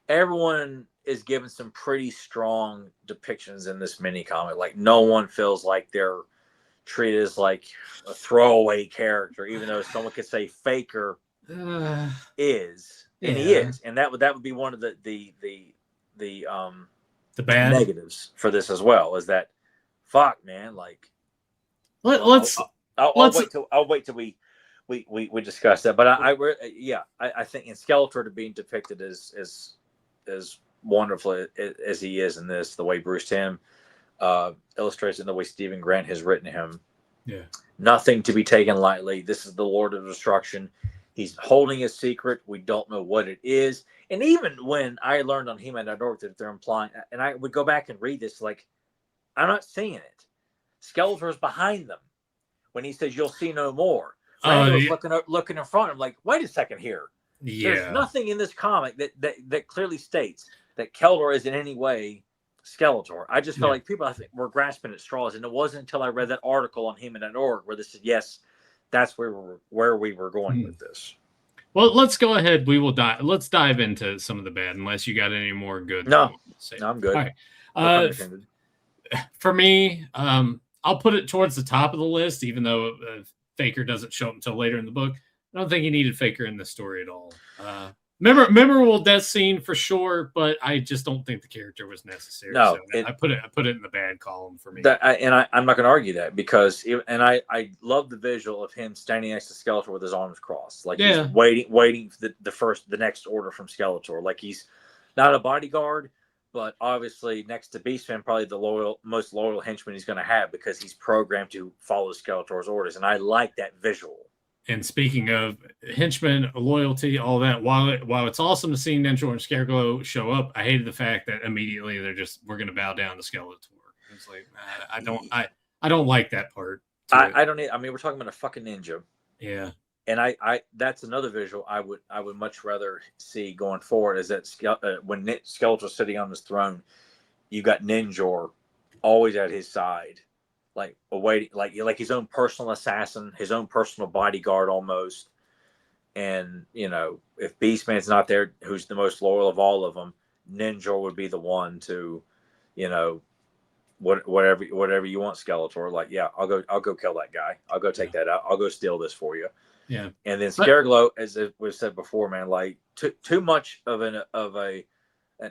everyone is given some pretty strong depictions in this mini comic. Like no one feels like they're treated as like a throwaway character, even though someone could say Faker is, and he is, and that would be one of the bad negatives for this as well, is that fuck, man, like I'll wait till we discuss that. But I think in Skeletor to being depicted as wonderful as he is in this, the way Bruce Timm illustrates, and the way Stephen Grant has written him, nothing to be taken lightly. This is the Lord of Destruction. He's holding a secret. We don't know what it is. And even when I learned on He-Man.org that they're implying, and I would go back and read this, like, I'm not seeing it. Skeletor's behind them when he says, "You'll see no more." Looking in front. I'm like, wait a second here. There's nothing in this comic that clearly states that Keldor is in any way Skeletor. I just felt Yeah. like people, I think, were grasping at straws, and it wasn't until I read that article on He-Man.org where they said, yes, that's where we were going with this. Well, let's go ahead. Let's dive into some of the bad, unless you got any more good. No, say. no, I'm good. All right. No pun intended. For me, I'll put it towards the top of the list, even though Faker doesn't show up until later in the book. I don't think he needed Faker in this story at all. Memorable death scene for sure, but I just don't think the character was necessary. No, so I put it in the bad column for me. I'm not going to argue that because I love the visual of him standing next to Skeletor with his arms crossed, like he's waiting for the next order from Skeletor. Like he's not a bodyguard, but obviously next to Beastman, probably the most loyal henchman he's going to have because he's programmed to follow Skeletor's orders, and I like that visual. And speaking of henchmen, loyalty, all that, while it's awesome to see Ninja and Scareglow show up, I hated the fact that immediately we're going to bow down to Skeletor. It's like I don't like that part. I don't need. I mean, we're talking about a fucking ninja. Yeah. And I that's another visual I would much rather see going forward is that when Skeletor's sitting on his throne, you got Ninjor always at his side. Like awaiting, like his own personal assassin, his own personal bodyguard almost. And if Beastman's not there, who's the most loyal of all of them, Ninja would be the one to, whatever you want, Skeletor. Like, yeah, I'll go kill that guy. I'll go take that out. I'll go steal this for you. Yeah. And then Scareglow, as it was said before, man, like too much of an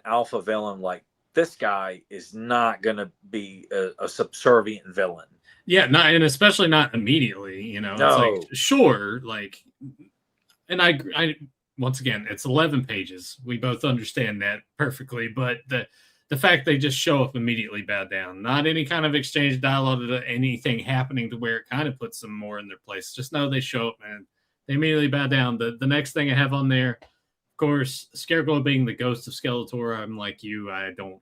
alpha villain like. This guy is not going to be a subservient villain. Yeah, and especially not immediately. No. It's like sure, like, and I once again, it's 11 pages. We both understand that perfectly, but the fact they just show up immediately, bow down, not any kind of exchange, dialogue, anything happening to where it kind of puts them more in their place. Just know they show up, man. They immediately bow down. The next thing I have on there. Of course, Scareglow being the ghost of Skeletor, I'm like you. I don't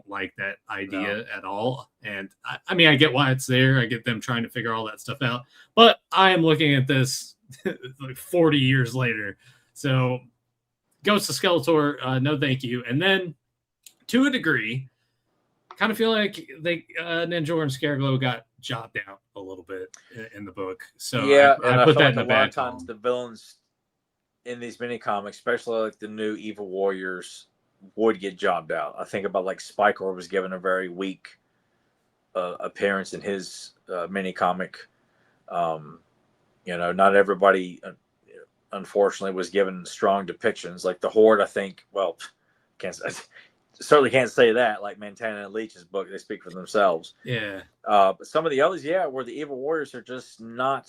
like that idea at all. And I mean, I get why it's there. I get them trying to figure all that stuff out. But I am looking at this like 40 years later. So, Ghost of Skeletor, no thank you. And then, to a degree, kind of feel like Ninjor and Scareglow got jobbed out a little bit in the book. So yeah, I put that like in a bad times the villains in these mini comics, especially like the new Evil Warriors, would get jobbed out. I think about like Spikor was given a very weak appearance in his mini comic. Not everybody, unfortunately, was given strong depictions. Like the Horde, I think. Well, certainly can't say that. Like Montana and Leach's book, they speak for themselves. Yeah. But some of the others, where the Evil Warriors are just not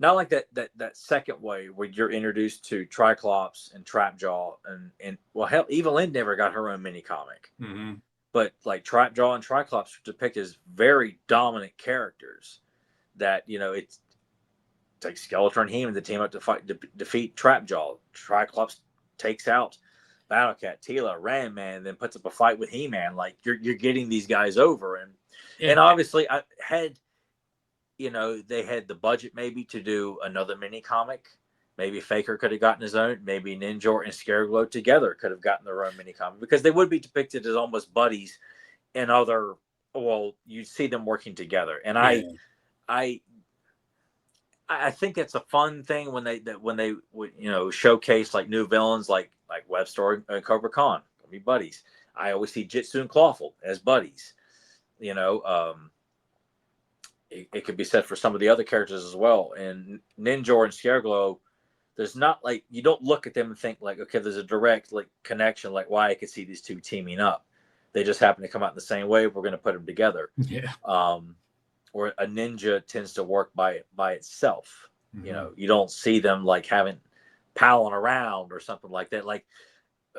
like that second way where you're introduced to Triclops and Trapjaw and well, hell, Evil End never got her own mini comic. Mm-hmm. But like Trapjaw and Triclops are depicted as very dominant characters that, it's like Skeletor and He-Man to team up to defeat Trapjaw. Triclops takes out Battlecat, Tila, Ram Man, then puts up a fight with He-Man. Like you're getting these guys over. And obviously I had they had the budget maybe to do another mini comic. Maybe Faker could have gotten his own. Maybe Ninjor and Scareglow together could have gotten their own mini comic because they would be depicted as almost buddies in other. Well, you see them working together, and I think it's a fun thing when they would showcase like new villains like Web Story and Cobra Khan can be buddies. I always see Jitsu and Clawful as buddies. It could be said for some of the other characters as well. And Ninjor and Scareglow, there's not like you don't look at them and think like, okay, there's a direct like connection, like why I could see these two teaming up. They just happen to come out in the same way. We're going to put them together. Yeah. Or a ninja tends to work by itself. Mm-hmm. You don't see them like having palling around or something like that. Like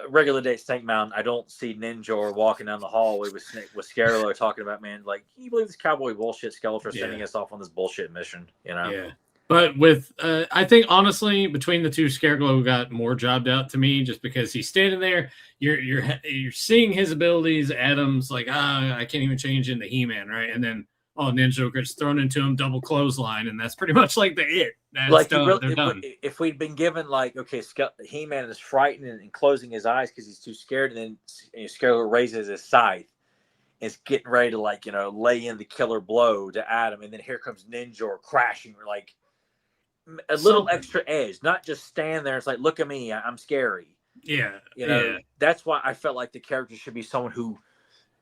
regular day Snake Mountain, I don't see Ninjor walking down the hallway with Scareglow talking about, man, like, can you believe this cowboy bullshit Skeletor sending us off on this bullshit mission? Yeah. But with, I think honestly, between the two, Scareglow got more jobbed out to me just because he's standing there. You're seeing his abilities. Adam's like, I can't even change into He-Man, right? And then oh, Ninja gets thrown into him, double clothesline, and that's pretty much like that's Like done. They're done. If we'd been given like, okay, He-Man is frightened and closing his eyes because he's too scared, and then Scarecrow raises his scythe, and is getting ready to like lay in the killer blow to Adam, and then here comes Ninja crashing, like a little extra edge, not just stand there. It's like, look at me, I'm scary. Yeah, That's why I felt like the character should be someone who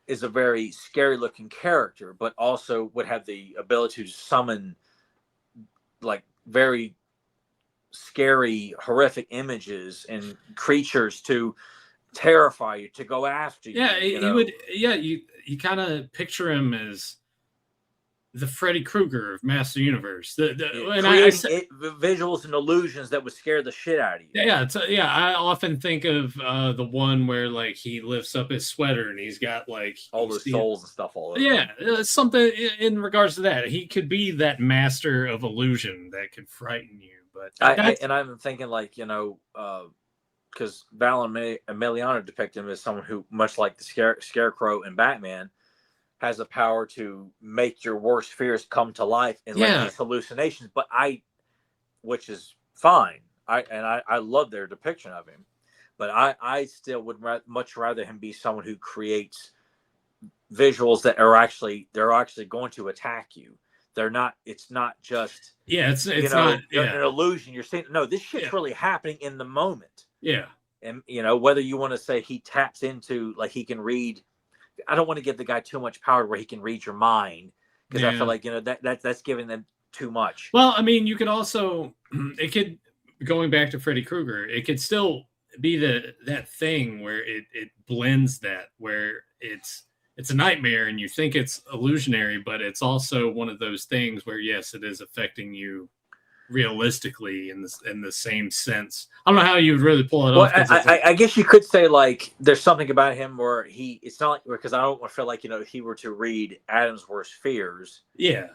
is a very scary looking character, but also would have the ability to summon like very scary, horrific images and creatures to terrify you, to go after you. Yeah, he would. Yeah, you kind of picture him as the Freddy Krueger of Master Universe. Creating visuals and illusions that would scare the shit out of you. Yeah, I often think of the one where like he lifts up his sweater and he's got like all those souls and stuff all over. Yeah, something in regards to that. He could be that master of illusion that could frighten you. But I'm thinking like because Val and Emiliano depict him as someone who, much like the Scarecrow and Batman, has the power to make your worst fears come to life and let these hallucinations. But which is fine. I love their depiction of him, but I still would much rather him be someone who creates visuals that they're actually going to attack you. They're not. It's not just it's not an illusion. You're saying no, this shit's really happening in the moment. Yeah, and whether you want to say he taps into, like, he can read. I don't want to give the guy too much power where he can read your mind, because I feel like that's giving them too much. Well, I mean, you could also going back to Freddy Krueger, it could still be that thing where it blends that, where it's a nightmare and you think it's illusionary, but it's also one of those things where yes, it is affecting you realistically in the same sense. I don't know how you would really pull it off. I guess you could say like there's something about him where it's not like, because I don't want to feel like if he were to read Adam's worst fears. Yeah.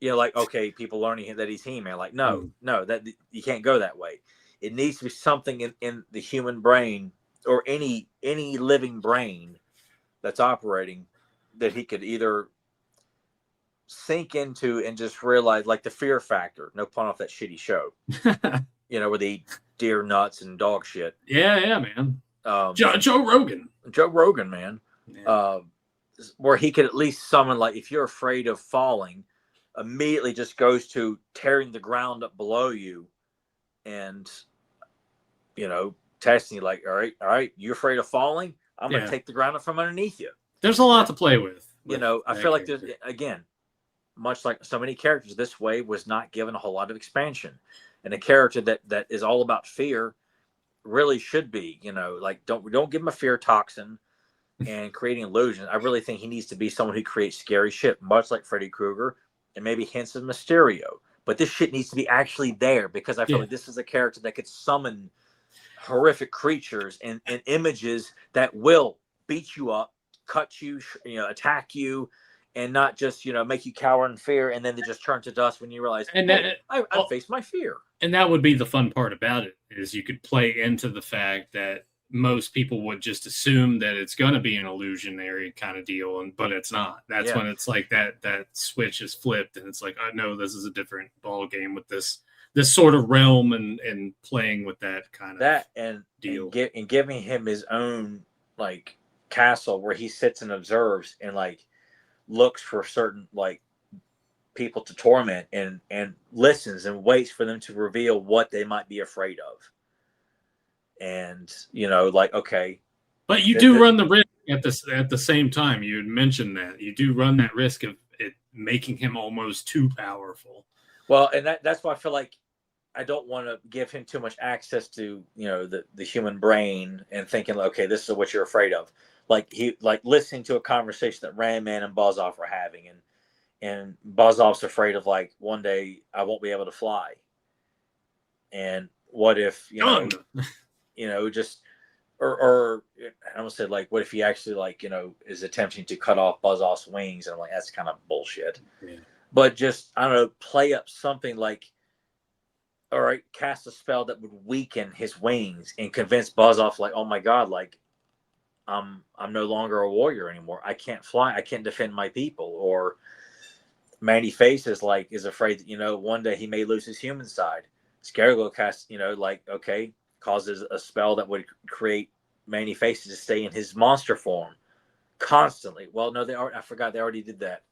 Like, okay, people learning that he's He-Man. Like, no, that you can't go that way. It needs to be something in the human brain, or any living brain that's operating, that he could either sink into and just realize, like the Fear Factor. No pun off that shitty show. Where they eat deer nuts and dog shit. Yeah, man. Joe Rogan, man. Yeah. Where he could at least summon, like, if you're afraid of falling, immediately just goes to tearing the ground up below you and testing you, like, all right, you're afraid of falling, I'm gonna take the ground up from underneath you. There's a lot to play with. I feel like there's, again, much like so many characters, this way was not given a whole lot of expansion, and a character that is all about fear really should be, like, don't give him a fear toxin and creating illusions. I really think he needs to be someone who creates scary shit, much like Freddy Krueger, and maybe hints of Mysterio. But this shit needs to be actually there, because I feel like this is a character that could summon horrific creatures and images that will beat you up, cut you, attack you, and not just, make you cower in fear, and then they just turn to dust when you realize, I faced my fear. And that would be the fun part about it, is you could play into the fact that most people would just assume that it's going to be an illusionary kind of deal, but it's not. That's when it's like that switch is flipped, and it's like, oh no, this is a different ball game with this sort of realm, and playing with that kind of deal, and giving him his own, like, castle where he sits and observes and, like, looks for certain, like, people to torment, and listens and waits for them to reveal what they might be afraid of. And like, okay, but you do run the risk at the same time. You had mentioned that you do run that risk of it making him almost too powerful. Well, and that's why I feel like I don't want to give him too much access to the human brain and thinking, okay, this is what you're afraid of. Like listening to a conversation that Randman and Buzz-Off were having, and Buzz-Off's afraid of, like, one day I won't be able to fly. And what if just or I almost said, like, what if he actually, like, is attempting to cut off Buzz-Off's wings? And I'm like, that's kind of bullshit. Yeah. But just, I don't know, play up something like, all right, cast a spell that would weaken his wings and convince Buzz-Off, like, oh my God, like, I'm no longer a warrior anymore. I can't fly. I can't defend my people. Or, Manny Face is afraid that, one day he may lose his human side. Scareglow casts, causes a spell that would create Manny Face to stay in his monster form constantly. Well, no, I forgot they already did that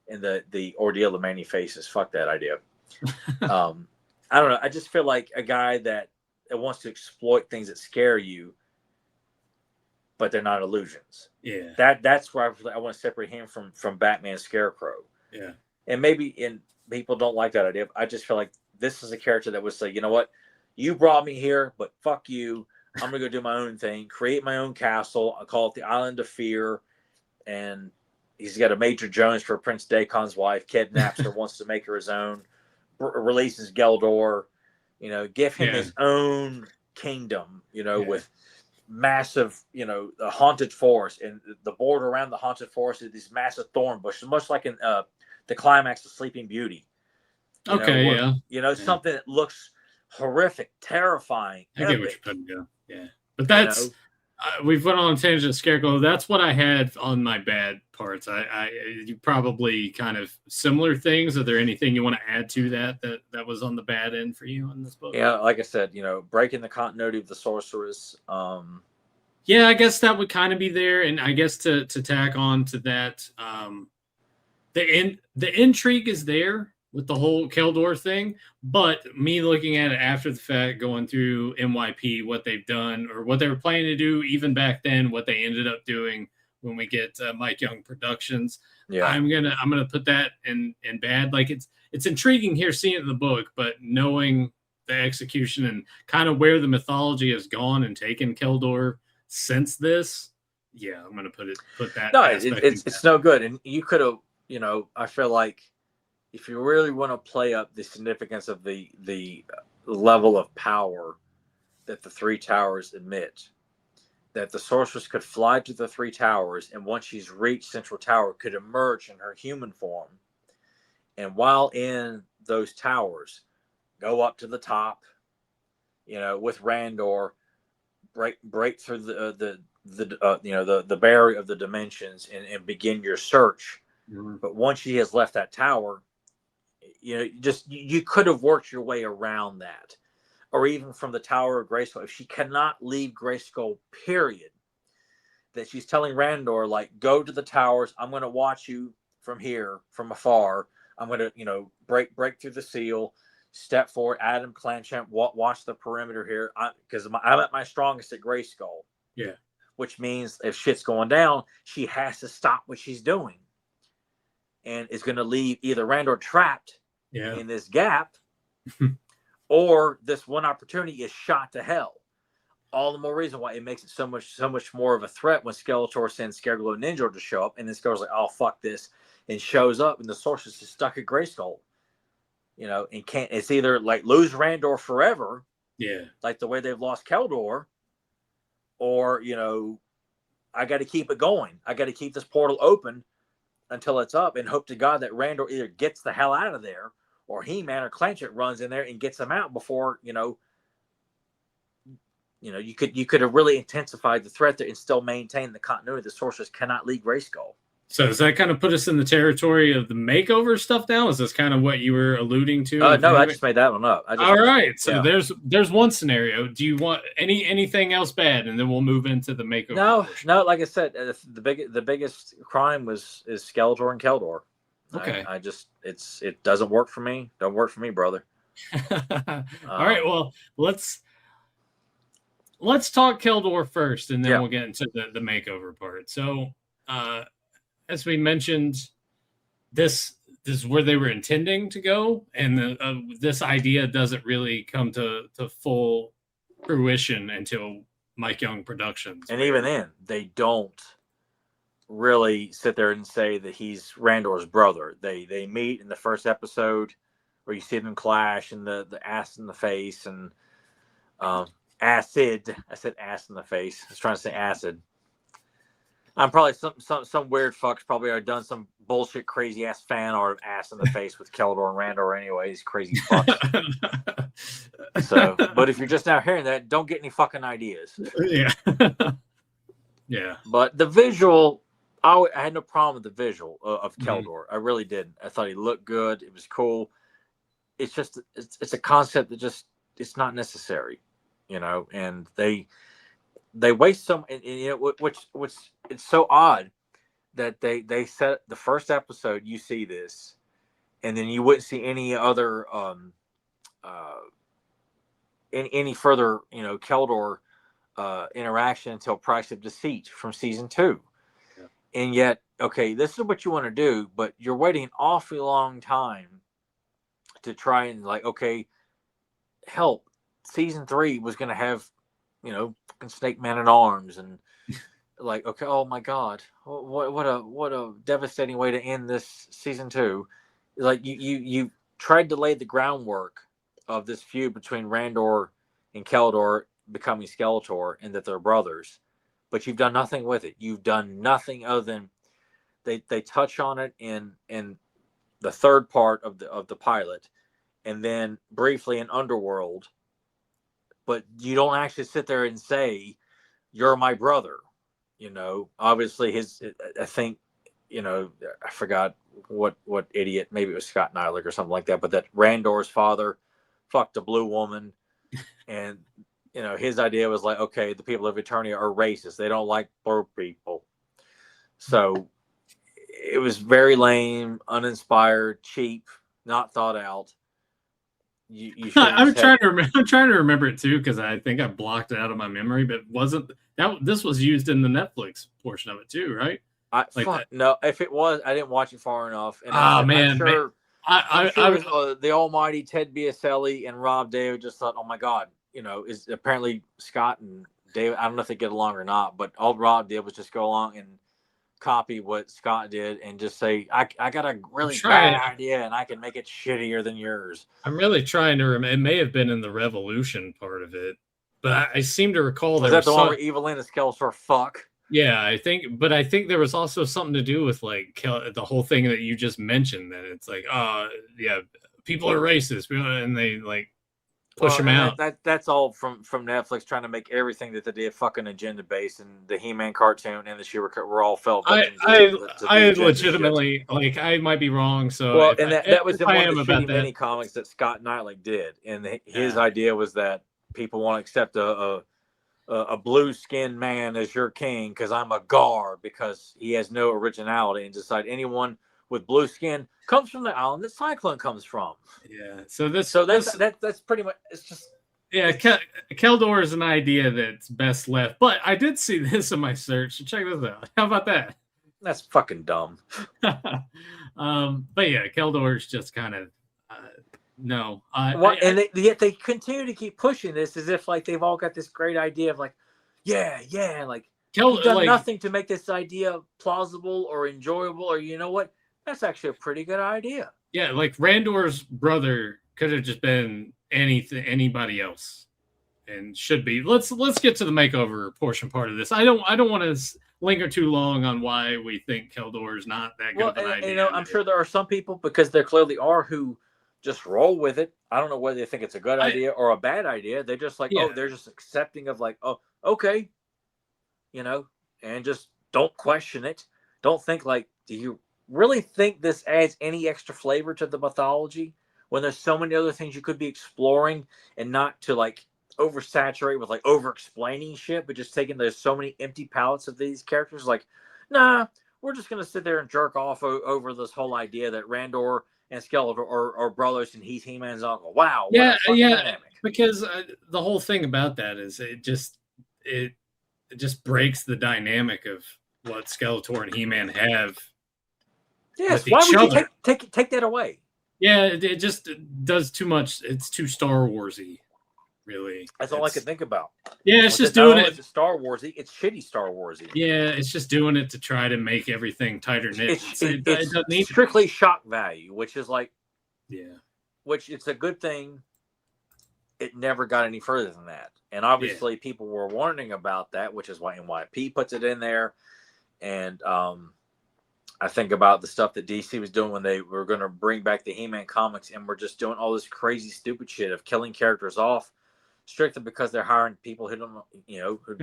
in the ordeal of Manny Faces. Fuck that idea. I don't know. I just feel like a guy that wants to exploit things that scare you, but they're not illusions. Yeah. That's where I want to separate him from Batman Scarecrow. Yeah. And people don't like that idea. I just feel like this is a character that would say, you know what, you brought me here, but fuck you. I'm gonna go do my own thing, create my own castle. I call it the Island of Fear. And he's got a Major Jones for Prince Dakon's wife, kidnaps her, wants to make her his own, releases Keldor, give him his own kingdom, with massive, the haunted forest, and the border around the haunted forest is these massive thorn bushes, much like in the climax of Sleeping Beauty. Something that looks horrific, terrifying. I get what you're putting down. Yeah, but that's we've went on a tangent. Scarecrow. That's what I had on my bad parts. You probably kind of similar things. Are there anything you want to add to that was on the bad end for you in this book? Yeah, like I said, breaking the continuity of the sorceress. Yeah, I guess that would kind of be there, and I guess to tack on to that, the intrigue is there with the whole Keldor thing, but me looking at it after the fact, going through MYP, what they've done or what they were planning to do even back then, what they ended up doing when we get Mike Young Productions. Yeah, I'm gonna put that in bad. Like it's intriguing here seeing it in the book, but knowing the execution and kind of where the mythology has gone and taken Keldor since this, yeah, I'm gonna put that. No, it's no good, and you could have, I feel like, if you really want to play up the significance of the level of power that the three towers emit, that the sorceress could fly to the three towers, and once she's reached Central Tower, could emerge in her human form, and while in those towers, go up to the top, with Randor, break through the barrier of the dimensions and begin your search. Mm-hmm. But once she has left that tower, you could have worked your way around that, or even from the Tower of Grayskull. If she cannot leave Grayskull, period, that she's telling Randor, like, go to the towers. I'm going to watch you from here, from afar. I'm going to, break through the seal, step forward. Adam Clanchamp, watch the perimeter here, because I'm at my strongest at Grayskull. Yeah, which means if shit's going down, she has to stop what she's doing, and is going to leave either Randor trapped in this gap, or this one opportunity is shot to hell. All the more reason why it makes it so much more of a threat when Skeletor sends Scareglow Ninja to show up, and then Skeletor's like, oh, fuck this, and shows up, and the sorceress is stuck at Grayskull, and can't. It's either like lose Randor forever, like the way they've lost Keldor, or I got to keep it going. I got to keep this portal open until it's up, and hope to God that Randor either gets the hell out of there, or He-Man or Clanchett runs in there and gets him out before, you could have really intensified the threat there and still maintain the continuity. The sorceress cannot leave Grayskull. So does that kind of put us in the territory of the Makeover stuff now? Is this kind of what you were alluding to? No, I just made that one up. All right. So there's one scenario. Do you want anything else bad? And then we'll move into the Makeover. No. Like I said, the biggest crime is Skeletor and Keldor. Okay. It doesn't work for me. Don't work for me, brother. All right. Well, let's talk Keldor first, and then we'll get into the Makeover part. So, as we mentioned, this is where they were intending to go, and this idea doesn't really come to full fruition until Mike Young Productions. And even then, they don't really sit there and say that he's Randor's brother. They meet in the first episode where you see them clash, and the ass in the face, and acid. I said ass in the face. I was trying to say acid. I'm probably some weird fucks probably are done some bullshit crazy ass fan art of ass in the face with Keldor and Randor anyways, crazy fucks. So, but if you're just now hearing that, don't get any fucking ideas. Yeah. Yeah. But the visual I had no problem with the visual of Mhm. Keldor. I really didn't. I thought he looked good. It was cool. It's just it's a concept that just it's not necessary, and they waste some, and which it's so odd that they set the first episode. You see this, and then you wouldn't see any other uh any further Keldor interaction until Price of Deceit from season 2. Yeah. And yet, okay, this is what you want to do, but you're waiting an awfully long time to try and okay, help. Season 3 was going to have, Snake Man at Arms and okay, oh my God, what a devastating way to end this season 2. Like you tried to lay the groundwork of this feud between Randor and Keldor becoming Skeletor and that they're brothers, but you've done nothing with it. You've done nothing other than they touch on it in the third part of the pilot, and then briefly in Underworld, but you don't actually sit there and say you're my brother. Obviously I think, I forgot what idiot, maybe it was Scott Nylick or something like that, but that Randor's father fucked a blue woman, and his idea was like, okay, the people of Eternia are racist. They don't like blue people. So it was very lame, uninspired, cheap, not thought out. You should have Trying to remember. I'm trying to remember it too because I think I blocked it out of my memory. But wasn't that this was used in the Netflix portion of it too, right? No, if it was, I didn't watch it far enough. And man, I'm sure the almighty Ted Biaselli and Rob David just thought, oh my God, is apparently Scott and David. I don't know if they get along or not, but all Rob did was just go along and copy what Scott did and just say, I got a really bad idea and I can make it shittier than yours. I'm really trying to remember. It may have been in the Revolution part of it, but I seem to recall was that the one where Evelina Skeletor fuck? Yeah, I think there was also something to do with the whole thing that you just mentioned. That it's like, yeah, people are racist, and they push them out. That's all from Netflix trying to make everything that they did fucking agenda based, and the He-Man cartoon and the She-Ra were all felt victims. I legitimately shit. I might be wrong. So well, and that was in one of the shitty mini comics that Scott Nylick did, and his idea was that people want to accept a blue-skinned man as your king because I'm a guard, because he has no originality, and decide anyone with blue skin comes from the island that Cyclone comes from. Yeah. So that's pretty much, it's just, yeah. Keldor is an idea that's best left, but I did see this in my search. Check this out. How about that? That's fucking dumb. But yeah, Keldor is just kind of no. Yet they continue to keep pushing this as if they've all got this great idea of yeah, you've done nothing to make this idea plausible or enjoyable, or you know what? That's actually a pretty good idea. Yeah, Randor's brother could have just been anybody else, and should be. Let's get to the makeover portion part of this. I don't want to linger too long on why we think Keldor is not that good of an idea. I'm sure there are some people, because there clearly are, who just roll with it. I don't know whether they think it's a good idea or a bad idea. They're just they're just accepting of oh, okay, and just don't question it. Don't think do you really think this adds any extra flavor to the mythology when there's so many other things you could be exploring, and not to oversaturate with over explaining shit, but just taking there's so many empty palettes of these characters. Nah, we're just gonna sit there and jerk off over this whole idea that Randor and Skeletor are brothers and he's He-Man's uncle. Wow. Yeah. Dynamic. Because the whole thing about that is it just breaks the dynamic of what Skeletor and He-Man have. Yes. Why would you take that away? Yeah, it just does too much. It's too Star Warsy, really. That's all I could think about. Yeah, it's just doing it. It's Star Warsy. It's shitty Star Warsy. Yeah, it's just doing it to try to make everything tighter knit. It's strictly shock value, which is which it's a good thing. It never got any further than that, and obviously people were warning about that, which is why NYP puts it in there, and I think about the stuff that DC was doing when they were going to bring back the He-Man comics, and we're just doing all this crazy, stupid shit of killing characters off strictly because they're hiring people who don't, who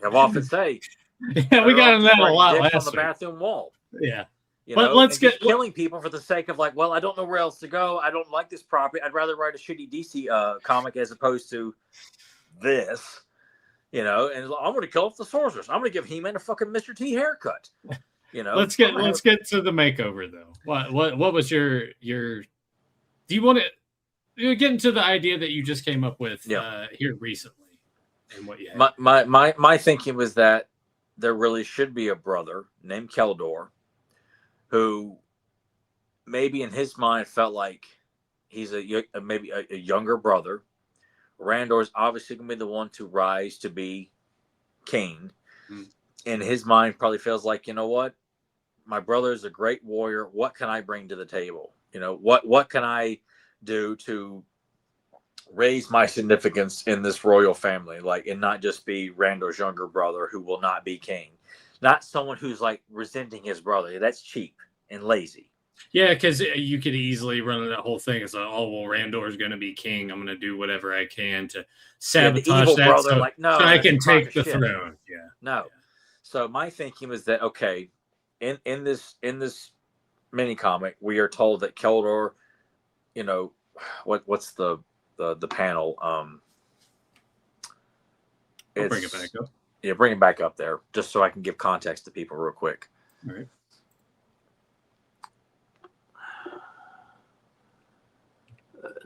have often say, Yeah, we got in that a lot on last the week. bathroom wall. Yeah. You But know, let's and get just killing people for the sake of like, well, I don't know where else to go. I don't like this property. I'd rather write a shitty DC comic as opposed to this. You know, and I'm going to kill off the sorceress. I'm going to give He-Man a fucking Mr. T haircut. You know, let's get to the makeover though. What was your do you want to get into the idea that you just came up with here recently and what you had? My thinking was that there really should be a brother named Keldor who maybe in his mind felt like he's maybe a younger brother. Randor's obviously going to be the one to rise to be king. In his mind probably feels like, you know what? My brother is a great warrior. What can I bring to the table? You know, what can I do to raise my significance in this royal family? Like, and not just be Randor's younger brother who will not be king. Not someone who's like resenting his brother. That's cheap and lazy. Yeah, because you could easily run that whole thing as Randor is going to be king. I'm going to do whatever I can to sabotage the evil that brother, so, like, no, so I can take the shit. throne. Yeah. No. Yeah. So my thinking was that, okay, in this mini comic, we are told that Keldor, you know, what's the panel? I'll bring it back up. Yeah, bring it back up there, just so I can give context to people real quick. All right.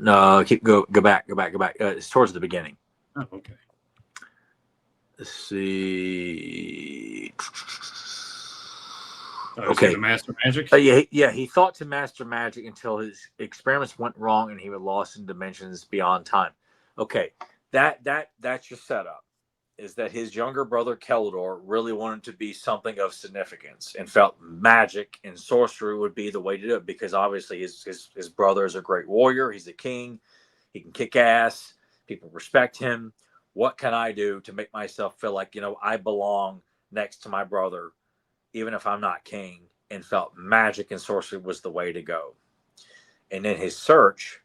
No, go back. It's towards the beginning. Oh, okay. Let's see. Okay. The Master Magic? Yeah. He thought to master magic until his experiments went wrong and he was lost in dimensions beyond time. Okay, that's your setup. Is that his younger brother Keldor really wanted to be something of significance and felt magic and sorcery would be the way to do it, because obviously his brother is a great warrior. He's a king. He can kick ass. People respect him. What can I do to make myself feel like, you know, I belong next to my brother, even if I'm not king? And felt magic and sorcery was the way to go. And in his search,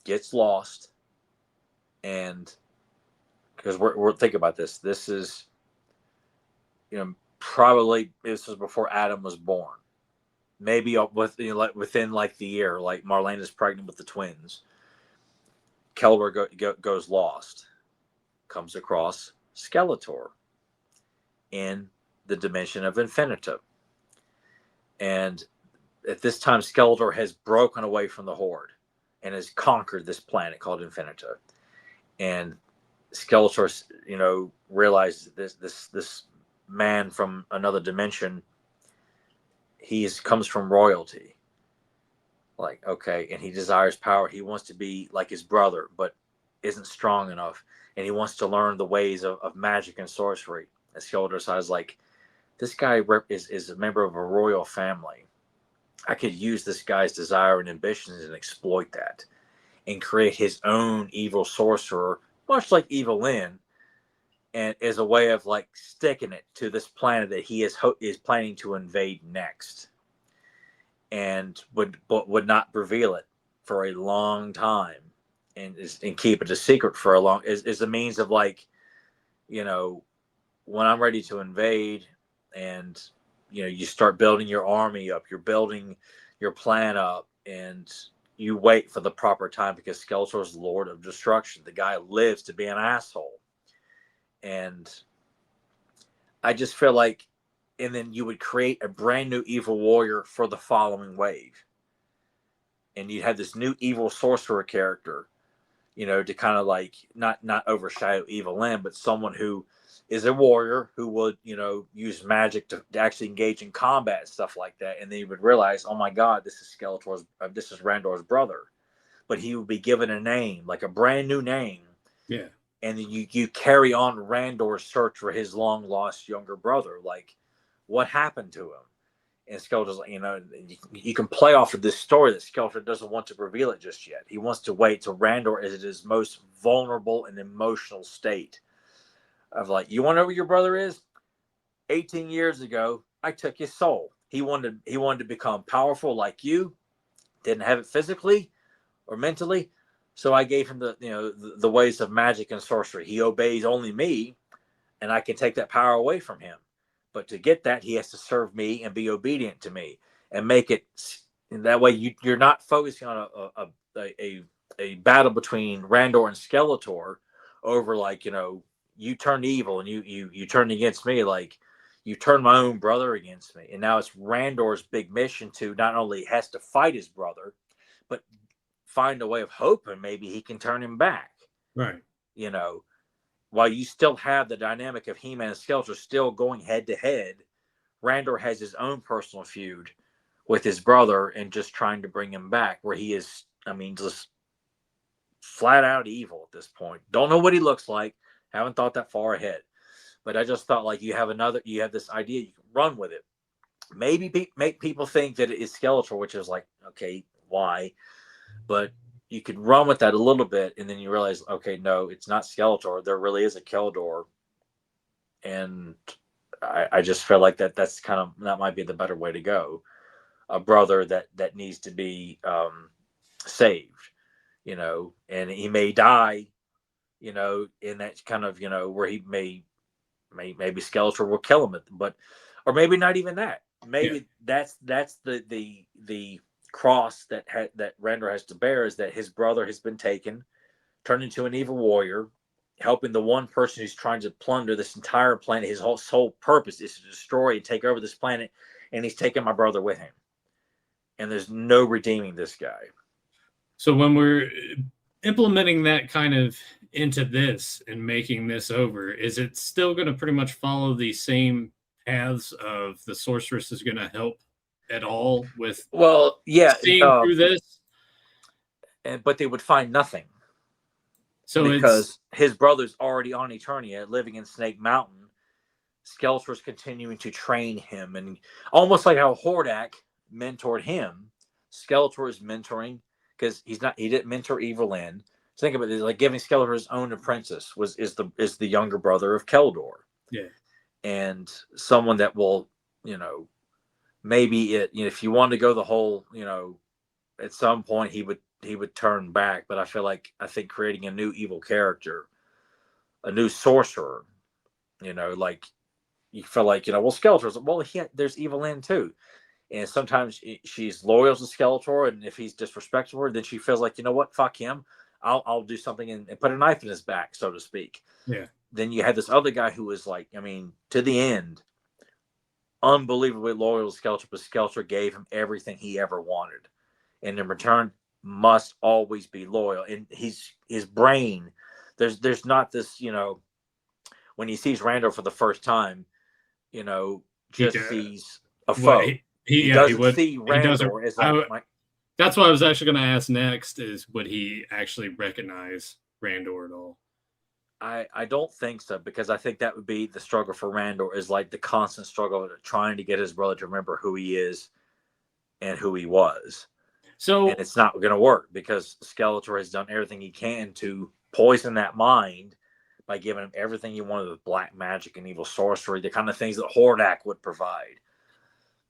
gets lost. And because we're thinking about this. This is, you know, probably this was before Adam was born. Maybe within like the year, like Marlene is pregnant with the twins. Keldor goes lost, comes across Skeletor in the dimension of Infinitum. And at this time, Skeletor has broken away from the Horde and has conquered this planet called Infinitum. And Skeletor, you know, realizes this man from another dimension, comes from royalty. Like, okay, and he desires power. He wants to be like his brother, but isn't strong enough. And he wants to learn the ways of magic and sorcery. And Skeletor decides, like, this guy is a member of a royal family. I could use this guy's desire and ambitions and exploit that and create his own evil sorcerer, much like Evil Lyn, and as a way of like sticking it to this planet that he is planning to invade next, and would not reveal it for a long time, and keep it a secret for a long is a means of, like, you know, when I'm ready to invade, and you know, you start building your army up, you're building your plan up, and you wait for the proper time, because Skeletor's Lord of Destruction. The guy lives to be an asshole. And I just feel like, and then you would create a brand new evil warrior for the following wave. And you'd have this new evil sorcerer character, you know, to kind of like not overshadow Evil Lyn, but someone who is a warrior who would, you know, use magic to actually engage in combat and stuff like that. And then you would realize, oh my God, this is Randor's brother. But he would be given a name, like a brand new name. Yeah. And then you carry on Randor's search for his long lost younger brother. Like, what happened to him? And Skeletor's like, you know, you can play off of this story that Skeletor doesn't want to reveal it just yet. He wants to wait till Randor is at his most vulnerable and emotional state. Of like, you want to know who your brother is? 18 years ago, I took his soul. He wanted to become powerful like you. Didn't have it physically or mentally, so I gave him the ways of magic and sorcery. He obeys only me, and I can take that power away from him. But to get that, he has to serve me and be obedient to me, and make it. And that way, you're not focusing on a battle between Randor and Skeletor over, like, you turned evil and you turned against me, like you turned my own brother against me. And now it's Randor's big mission to not only has to fight his brother, but find a way of hope, and maybe he can turn him back. Right. While you still have the dynamic of He-Man and Skeletor still going head to head, Randor has his own personal feud with his brother and just trying to bring him back, where he is, just flat out evil at this point. Don't know what he looks like. Haven't thought that far ahead. But I just thought, like, you have this idea, you can run with it. Maybe make people think that it is Skeletor, which is like, okay, why? But you could run with that a little bit, and then you realize, okay, no, it's not Skeletor. There really is a Keldor. And I just feel like that might be the better way to go. A brother that needs to be saved, and he may die, in that kind of, where he maybe Skeletor will kill him, or maybe not even that. Maybe that's the cross that Randor has to bear, is that his brother has been taken, turned into an evil warrior, helping the one person who's trying to plunder this entire planet. His whole sole purpose is to destroy and take over this planet, and he's taking my brother with him. And there's no redeeming this guy. So when we're implementing that kind of into this and making this over, is it still going to pretty much follow the same paths of the sorceress is going to help at all with seeing through this? But they would find nothing. So because his brother's already on Eternia, living in Snake Mountain. Skeletor's continuing to train him, and almost like how Hordak mentored him, Skeletor is mentoring, because he didn't mentor Evelyn. Think about it, like giving Skeletor his own apprentice is the younger brother of Keldor. Yeah. And someone that will, maybe if you want to go the whole, at some point he would turn back. But I think creating a new evil character, a new sorcerer, like you feel like, Skeletor's, there's Evelyn too. And sometimes she's loyal to Skeletor, and if he's disrespectful to her, then she feels like, what, fuck him. I'll do something and put a knife in his back, so to speak. Yeah. Then you had this other guy who was like, to the end, unbelievably loyal to Skeletor, but Skeletor gave him everything he ever wanted. And in return, must always be loyal. And his brain, there's not this, when he sees Randor for the first time, sees a foe. He doesn't see Randor as like that's what I was actually going to ask next, is would he actually recognize Randor at all? I don't think so, because I think that would be the struggle for Randor, is like the constant struggle of trying to get his brother to remember who he is and who he was. And it's not going to work, because Skeletor has done everything he can to poison that mind by giving him everything he wanted with black magic and evil sorcery, the kind of things that Hordak would provide.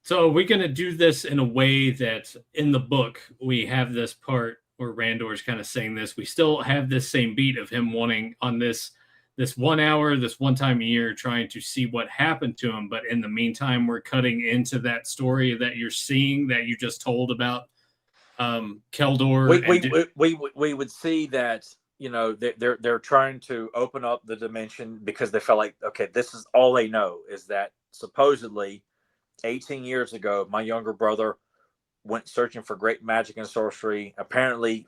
So are we going to do this in a way that in the book we have this part where Randor is kind of saying this? We still have this same beat of him wanting on this 1 hour, this one time a year, trying to see what happened to him. But in the meantime, we're cutting into that story that you're seeing, that you just told about Keldor. We would see that, they're trying to open up the dimension, because they felt like, okay, this is all they know, is that supposedly 18 years ago, my younger brother went searching for great magic and sorcery. Apparently,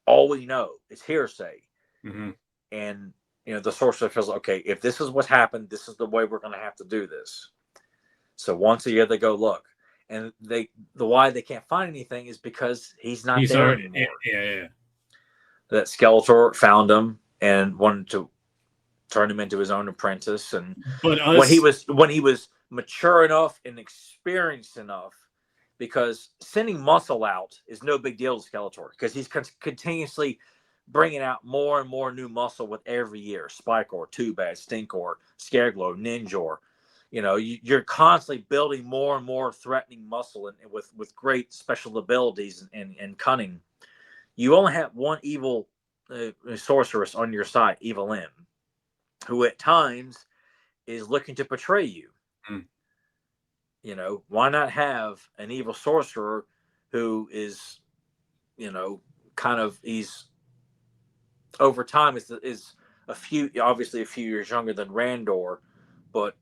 all we know is hearsay. Mm-hmm. And, the sorcerer feels like, okay, if this is what happened, this is the way we're going to have to do this. So once a year they go look. And the why they can't find anything is because he's not there anymore. Yeah. That Skeletor found him and wanted to turn him into his own apprentice. And when he was mature enough and experienced enough, because sending muscle out is no big deal to Skeletor, because he's continuously bringing out more and more new muscle with every year. Spikor, Two-Bad, Stinkor, Scareglow, Ninjor. You're constantly building more and more threatening muscle, and with great special abilities and cunning. You only have one evil sorceress on your side, Evelyn. who at times is looking to betray you. Mm. You know, why not have an evil sorcerer who is, you know, kind of, he's over time is obviously a few years younger than Randor, but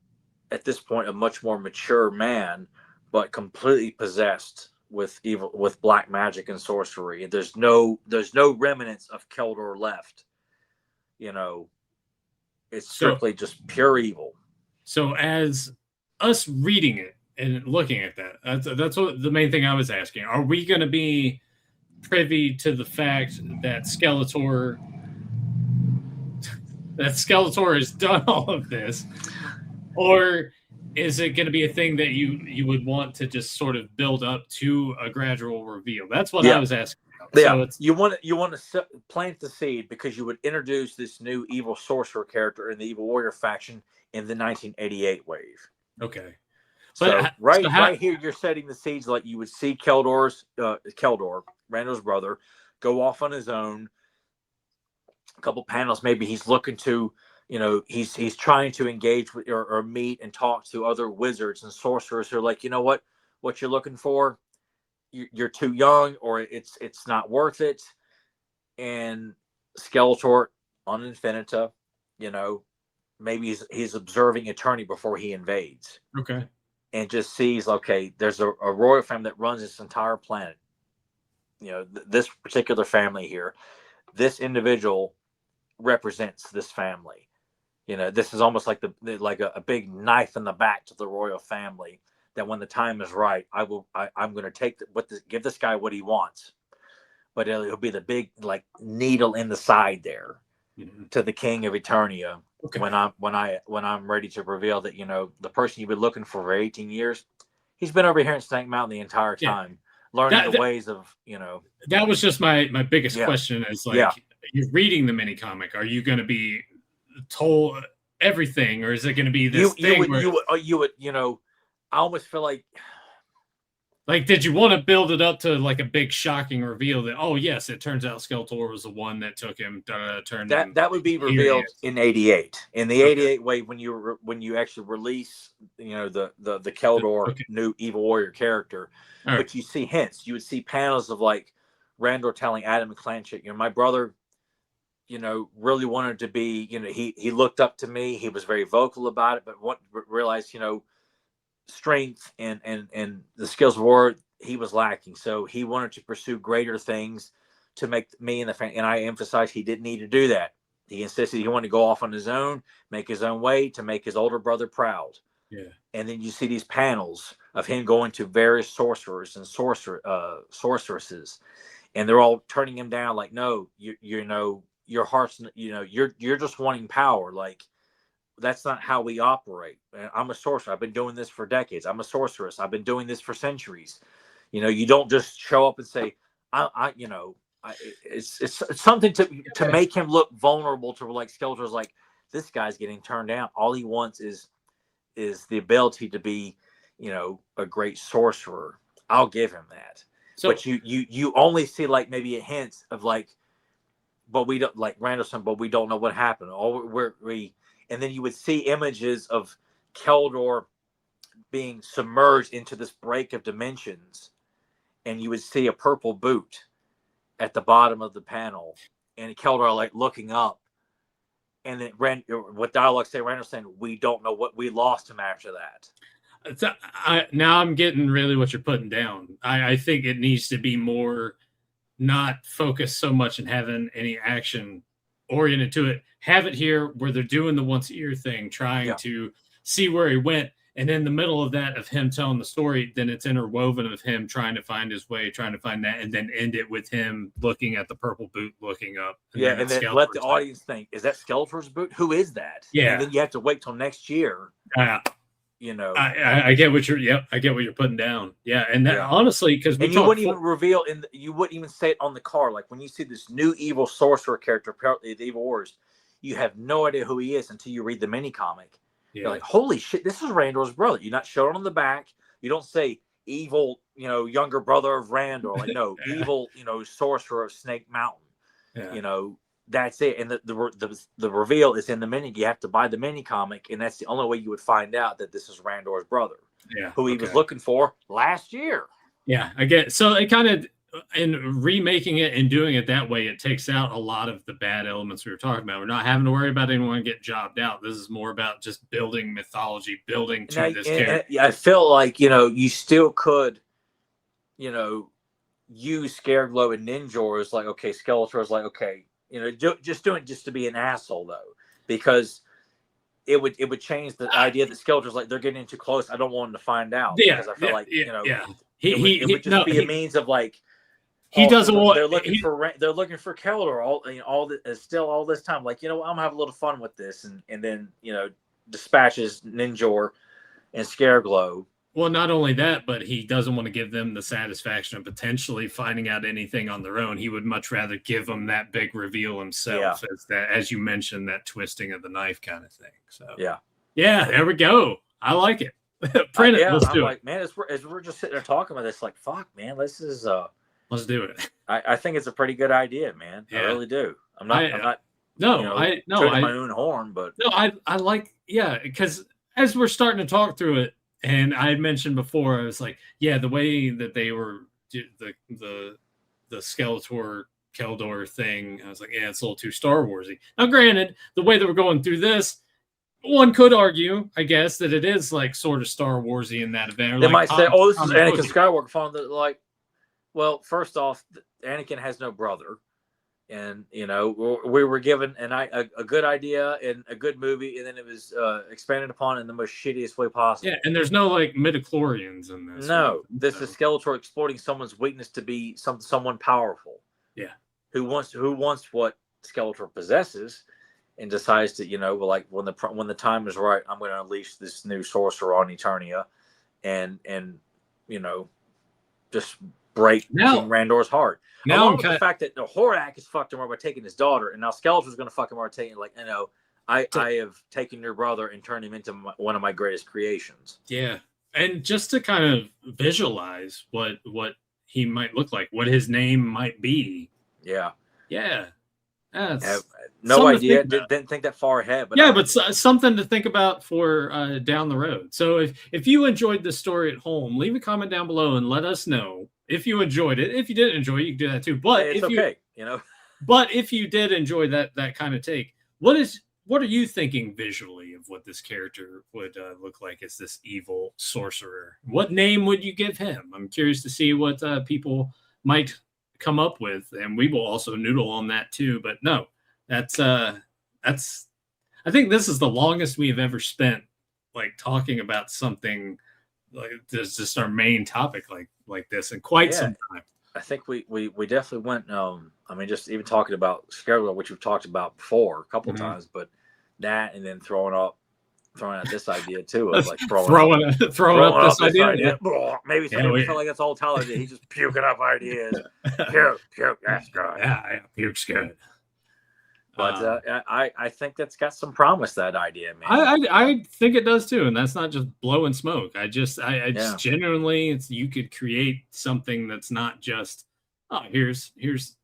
at this point a much more mature man, but completely possessed with evil, with black magic and sorcery. There's no remnants of Keldor left. You know, it's strictly just pure evil. So as us reading it and looking at that's what the main thing I was asking. Are we going to be privy to the fact that Skeletor has done all of this, or is it going to be a thing that you would want to just sort of build up to a gradual reveal? That's what I was asking about. Yeah, so it's, you want to plant the seed because you would introduce this new evil sorcerer character in the Evil Warrior faction in the 1988 wave. Okay. So right here, you're setting the seeds like you would see Keldor, Randall's brother, go off on his own. A couple panels, maybe he's looking to, you know, he's trying to engage with or meet and talk to other wizards and sorcerers who are like, you know what you're looking for, you're too young, or it's not worth it. And Skeletor on Infinita, you know, maybe he's observing Eternity before he invades. Okay. And just sees, okay, there's a royal family that runs this entire planet. You know, this particular family here, this individual represents this family. You know, this is almost like a big knife in the back to the royal family. That when the time is right, I'm going to take give this guy what he wants, but it'll be the big like needle in the side there to the King of Eternia. Okay. When I'm ready to reveal that, you know, the person you've been looking for 18 years, he's been over here in Snake Mountain the entire time, learning the ways of, you know. That was just my biggest question is like, you're reading the mini comic. Are you going to be told everything, or is it going to be this thing? You would, you know, I almost feel like did you want to build it up to like a big shocking reveal that, oh yes, it turns out Skeletor was the one that took him, that would be revealed in 88, in the 88 wave, when you actually release, you know, the Keldor new Evil Warrior character. Right. But you see hints, you would see panels of like Randor telling Adam and Clanchett, you know, my brother, you know, really wanted to be, you know, he looked up to me, he was very vocal about it, but realized, you know, strength and the skills of war he was lacking, so he wanted to pursue greater things to make me and the family. And I emphasized he didn't need to do that. He insisted he wanted to go off on his own, make his own way, to make his older brother proud. Yeah. And then you see these panels of him going to various sorcerers and sorceresses, and they're all turning him down, like, no, you know, your heart's, you know, you're just wanting power, like, that's not how we operate. I'm a sorcerer. I've been doing this for decades. I'm a sorceress. I've been doing this for centuries. You know, you don't just show up and say, it's something to make him look vulnerable, to like Skeletor's like, this guy's getting turned down. All he wants is the ability to be, you know, a great sorcerer. I'll give him that. So, but you only see like maybe a hint of like, but we don't, like Randallson, but we don't know what happened. And then you would see images of Keldor being submerged into this break of dimensions, and you would see a purple boot at the bottom of the panel, and Keldor like looking up, and then what dialogue say? Randall saying, "We don't know what we lost him after that." So now I'm getting really what you're putting down. I think it needs to be more, not focused so much and having any action oriented to it. Have it here where they're doing the once a year thing, trying to see where he went, and in the middle of that, of him telling the story, then it's interwoven of him trying to find his way, trying to find that, and then end it with him looking at the purple boot, looking up, and then let the audience think, is that Skeletor's boot? Who is that? Yeah, and then you have to wait till next year. You know, I get what I get what you're putting down. Yeah, and that honestly, because you wouldn't even reveal you wouldn't even say it on the card. Like when you see this new evil sorcerer character, apparently the Evil Wars, you have no idea who he is until you read the mini comic. Yeah. You're like, holy shit, this is Randor's brother. You're not showing on the back. You don't say evil, you know, younger brother of Randor. Like, no, evil, you know, sorcerer of Snake Mountain. Yeah. You know, that's it. And the reveal is in the mini. You have to buy the mini comic, and that's the only way you would find out that this is Randor's brother, who he was looking for last year. Yeah, I get. So it kind of, in remaking it and doing it that way, it takes out a lot of the bad elements we were talking about. We're not having to worry about anyone getting jobbed out. This is more about just building mythology, building to this character. I feel like, you still could, use Scareglow and Ninjor as like, okay, Skeletor is like, okay, just doing it just to be an asshole though, because it would change the idea that Skeletor's like, they're getting too close. I don't want them to find out. Yeah, because I feel like it would just no, be a means of like, he doesn't want. They're looking for Keldor all this time. Like, I'm gonna have a little fun with this, and then dispatches Ninjor and Scareglow. Well, not only that, but he doesn't want to give them the satisfaction of potentially finding out anything on their own. He would much rather give them that big reveal himself, as you mentioned, that twisting of the knife kind of thing. So yeah, there we go. I like it. Print it. Let's do it. Man, as we're just sitting there talking about this, like, fuck, man, this is let's do it. I think it's a pretty good idea, man. Yeah. I really do. I'm not tooting my own horn, but no, I like, because as we're starting to talk through it, and I had mentioned before, I was like, the way that they were the Skeletor Keldor thing, I was like, it's a little too Star Warsy. Now, granted, the way that we're going through this, one could argue, I guess, that it is like sort of Star Warsy in that event. They might say, "Oh, this is Anakin Skywalker." Following like, well, first off, Anakin has no brother. And we were given a good idea and a good movie, and then it was expanded upon in the most shittiest way possible. Yeah, and there's no like midichlorians in this. No, this is Skeletor exploiting someone's weakness to be someone powerful. Yeah, who wants what Skeletor possesses, and decides to like when the time is right, I'm going to unleash this new sorcerer on Eternia, and just break King Randor's heart. Now, the fact that Horak has fucked him over by taking his daughter, and now Skeletor's going to fuck him over taking, like, I have taken your brother and turned him into one of my greatest creations. Yeah, and just to kind of visualize what he might look like, what his name might be. Yeah. No idea. Didn't think that far ahead. But something to think about for down the road. So if you enjoyed the story at home, leave a comment down below and let us know if you enjoyed it. If you didn't enjoy it, you can do that too. But it's okay. But if you did enjoy that kind of take, what are you thinking visually of what this character would look like as this evil sorcerer? What name would you give him? I'm curious to see what people might come up with, and we will also noodle on that too. But no, that's I think this is the longest we've ever spent like talking about something like this, just our main topic like this in quite some time. I think we definitely went just even talking about Scarecrow, which we've talked about before a couple times, but that, and then throwing out this idea too of like throwing up this idea. Yeah. Maybe somebody felt like that's all Tyler did. He's just puking up ideas. Puke, that's good. Yeah, puke's good. But I think that's got some promise, that idea, man. I think it does too, and that's not just blowing smoke. I just genuinely, you could create something that's not just, here's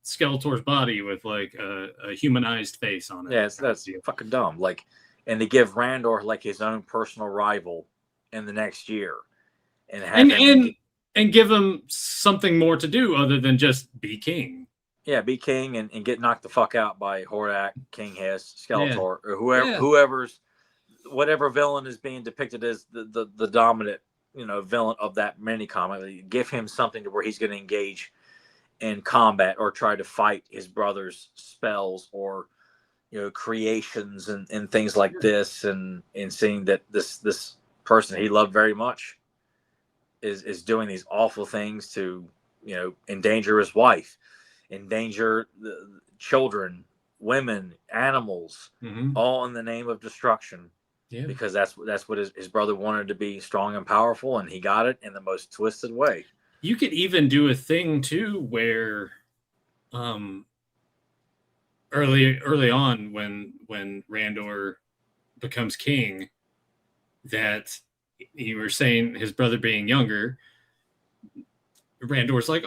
Skeletor's body with like a humanized face on it. Yeah, that's fucking dumb. Like, and to give Randor like his own personal rival in the next year, and give him something more to do other than just be king. Yeah, be king and get knocked the fuck out by Horak, King Hess, Skeletor, or whatever villain is being depicted as the dominant, villain of that mini comic. Give him something to where he's going to engage in combat or try to fight his brother's spells or creations and things like this, and seeing that this person he loved very much is doing these awful things to endanger his wife, endanger the children, women, animals, all in the name of destruction. Yeah, because that's what his brother wanted to be, strong and powerful, and he got it in the most twisted way. You could even do a thing too where early on when Randor becomes king, that you were saying his brother being younger, Randor's like,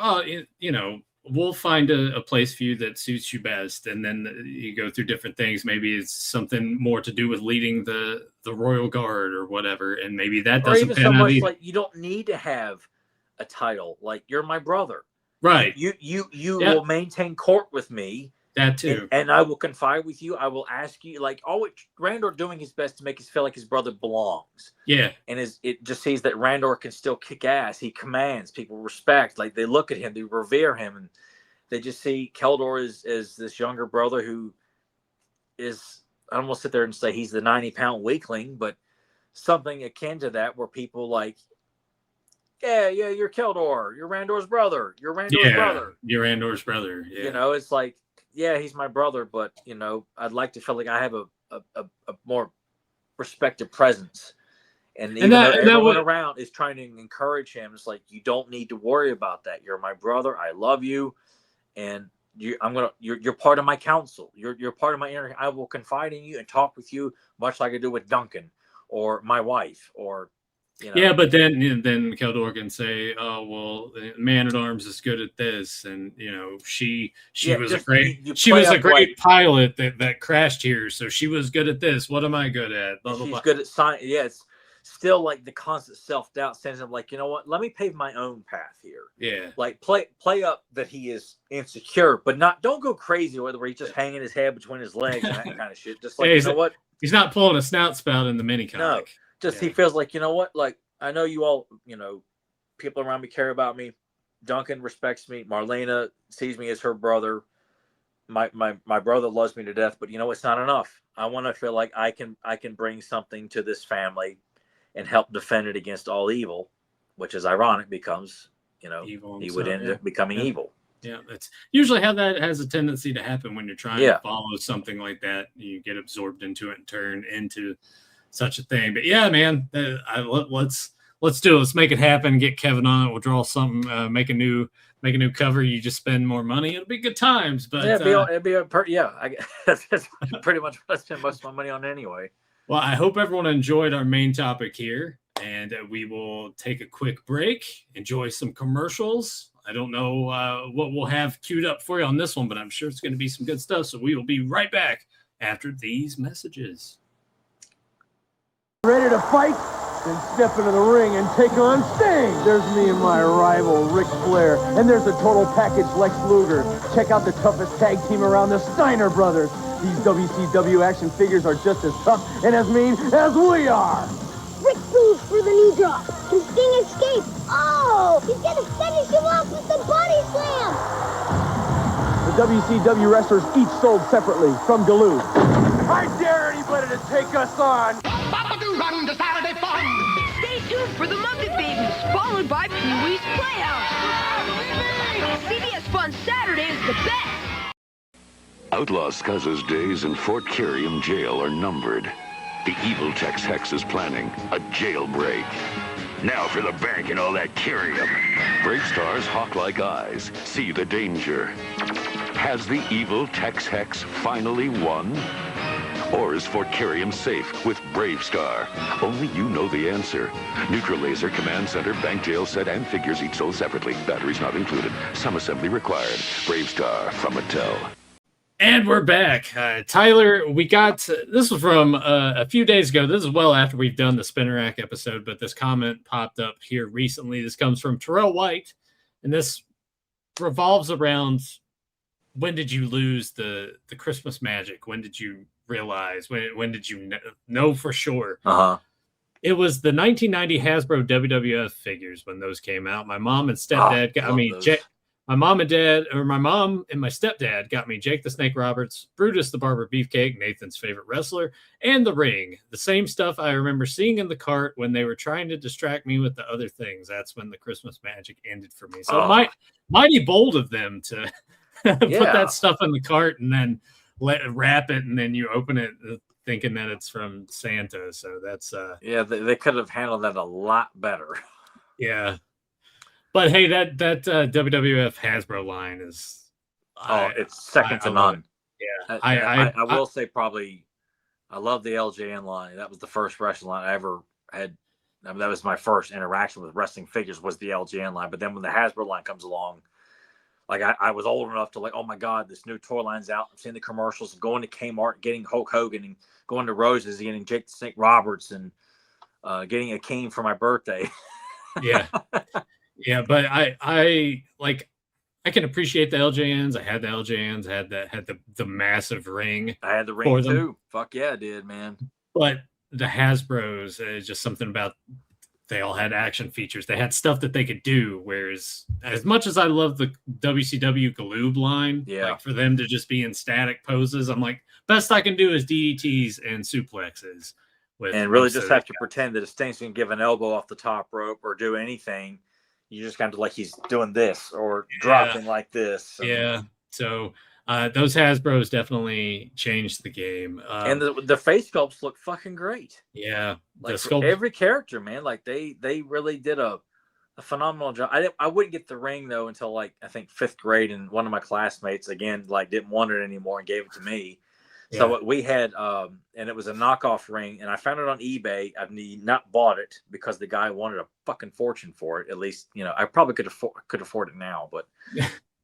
we'll find a place for you that suits you best, and then you go through different things. Maybe it's something more to do with leading the royal guard or whatever, and maybe that Or doesn't even so pan out much either. like you don't need to have a title. Like you're my brother. Right. You Yep. will maintain court with me. That too. And I will confide with you. I will ask you, like, always, Randor doing his best to make us feel like his brother belongs. Yeah. And it just sees that Randor can still kick ass. He commands. People respect. Like, they look at him. They revere him. And they just see Keldor as this younger brother who is, I don't want to sit there and say he's the 90-pound weakling, but something akin to that where people like, yeah, you're Keldor. You're Randor's brother. You're Randor's brother. You're Randor's brother. Yeah. You know, it's like, yeah, he's my brother, but I'd like to feel like I have a more respected presence. And even though everyone around is trying to encourage him, it's like, you don't need to worry about that. You're my brother. I love you, and you're part of my council. You're part of my inner. I will confide in you and talk with you, much like I do with Duncan or my wife, or. Yeah, but then Keldor can say, "Oh well, Man at Arms is good at this," and she was a great pilot that crashed here, so she was good at this. What am I good at? Blah, blah, she's blah. good at science. Yeah, it's still like the constant self-doubt sends him like, you know what? Let me pave my own path here. Yeah, like play up that he is insecure, but don't go crazy where he's just hanging his head between his legs and that kind of shit. Just like, what? He's not pulling a snout spout in the mini comic. No. Just he feels like, what, like, I know you all, people around me care about me. Duncan respects me. Marlena sees me as her brother. My brother loves me to death, but it's not enough. I want to feel like I can bring something to this family and help defend it against all evil, which is ironic because evil he would end up becoming evil. Yeah, that's usually how that has a tendency to happen when you're trying to follow something like that. You get absorbed into it and turn into such a thing. But yeah, man, let's do it. Let's make it happen. Get Kevin on it. We'll draw something. Make a new cover. You just spend more money. It'll be good times. But that's pretty much what I spend most of my money on anyway. Well, I hope everyone enjoyed our main topic here, and we will take a quick break. Enjoy some commercials. I don't know what we'll have queued up for you on this one, but I'm sure it's going to be some good stuff. So we will be right back after these messages. Ready to fight? Then step into the ring and take on Sting. There's me and my rival, Ric Flair. And there's the total package, Lex Luger. Check out the toughest tag team around, the Steiner Brothers. These WCW action figures are just as tough and as mean as we are. Rick goes for the knee drop. Can Sting escape? Oh, he's going to finish him off with the body slam. The WCW wrestlers each sold separately from Duluth. I dare anybody to take us on. Run to Saturday fun. Stay tuned for the Muppet Babies, followed by Pee-wee's Playhouse. CBS Fun Saturday is the best. Outlaw Scuzza's days in Fort Curium jail are numbered. The evil Tex Hex is planning a jailbreak. Now for the bank and all that Curium. Brave Star's hawk-like eyes see the danger. Has the evil Tex Hex finally won? Or is Fort Curium safe with Brave Star? Only you know the answer. Neutral laser, command center, bank jail set, and figures each sold separately. Batteries not included. Some assembly required. Brave Star from Mattel. And we're back. Tyler, we got, this was from a few days ago. This is well after we've done the Spinner Rack episode, but this comment popped up here recently. This comes from Terrell White, and this revolves around, when did you lose the Christmas magic? When did you realize? When did you know for sure? It was the 1990 Hasbro WWF figures when those came out. My mom and stepdad got me. My mom and my stepdad got me Jake the Snake Roberts, Brutus the Barber Beefcake, Nathan's favorite wrestler, and the Ring. The same stuff I remember seeing in the cart when they were trying to distract me with the other things. That's when the Christmas magic ended for me. So mighty bold of them to put that stuff in the cart and then wrap it, and then you open it thinking that it's from Santa. So that's they could have handled that a lot better. Yeah. But hey, that WWF Hasbro line is it's second to none. Yeah, I will say probably I love the LJN line. That was the first wrestling line I ever had. I mean, that was my first interaction with wrestling figures was the LJN line. But then when the Hasbro line comes along, Like I was old enough to like, oh my God, this new toy line's out. I'm seeing the commercials, going to Kmart, getting Hulk Hogan, and going to Rose's, getting Jake the Snake Roberts, and getting a cane for my birthday. Yeah. Yeah, but I like I can appreciate the LJNs. I had the LJNs, had the massive ring. I had the for ring them. too. Fuck yeah, I did, man. But the Hasbros is just something about they all had action features. They had stuff that they could do. Whereas, as much as I love the WCW Galoob line, like for them to just be in static poses, I'm like, best I can do is DDTs and suplexes. And really just have to pretend that if Sting's can give an elbow off the top rope or do anything, you just kind of like he's doing this or dropping like this. Yeah. So those Hasbros definitely changed the game. And the face sculpts look fucking great. Yeah. Like every character, man, like they really did a phenomenal job. I wouldn't get the ring though until like I think 5th grade, and one of my classmates again like didn't want it anymore and gave it to me. Yeah. So we had and it was a knockoff ring, and I found it on eBay. I've not bought it because the guy wanted a fucking fortune for it. At least, you know, I probably could afford it now, but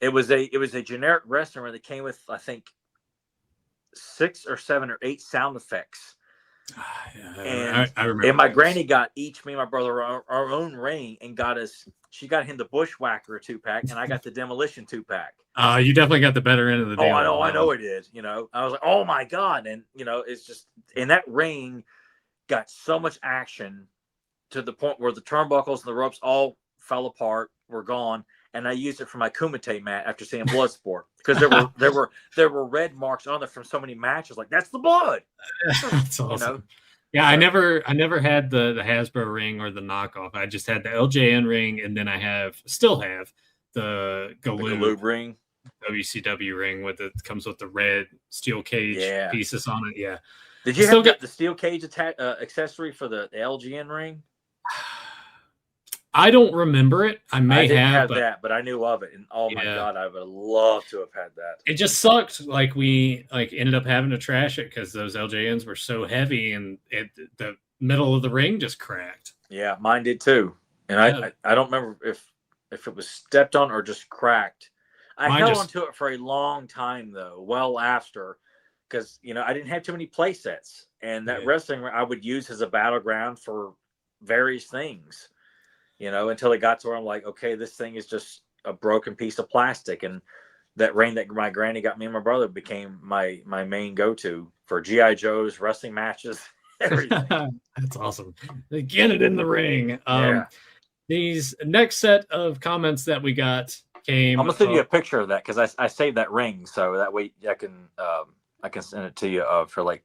it was a generic wrestling ring that came with I think 6 or 7 or 8 sound effects. And, I remember. And my granny got me and my brother our own ring, and she got him the Bushwhacker 2-pack, and I got the Demolition 2-pack. You definitely got the better end of the deal. Oh, I know it is. You know, I was like, oh my God. And, you know, it's just, and that ring got so much action to the point where the turnbuckles and the ropes all fell apart, were gone. And I used it for my Kumite mat after seeing Bloodsport, because there were red marks on there from so many matches. Like, that's the blood. That's awesome. You know? Yeah, I never had the Hasbro ring or the knockoff. I just had the LJN ring, and then I still have the Galoob ring, WCW ring comes with the red steel cage pieces on it. Yeah. Did you have the steel cage accessory for the LGN ring? I don't remember it. I didn't have that, but I knew of it, and oh my God, I would love to have had that. It just sucked. Like we ended up having to trash it because those LJNs were so heavy, and the middle of the ring just cracked. Yeah, mine did too. And I don't remember if it was stepped on or just cracked. I held onto it for a long time though, well after, because you know I didn't have too many play sets, and that wrestling I would use as a battleground for various things. You know, until it got to where I'm like, okay, this thing is just a broken piece of plastic. And that ring that my granny got me and my brother became my main go-to for G.I. Joe's, wrestling matches, everything. That's awesome. Get it in the ring. These next set of comments that we got came. I'm going to send you a picture of that because I saved that ring. So that way I can send it to you for like...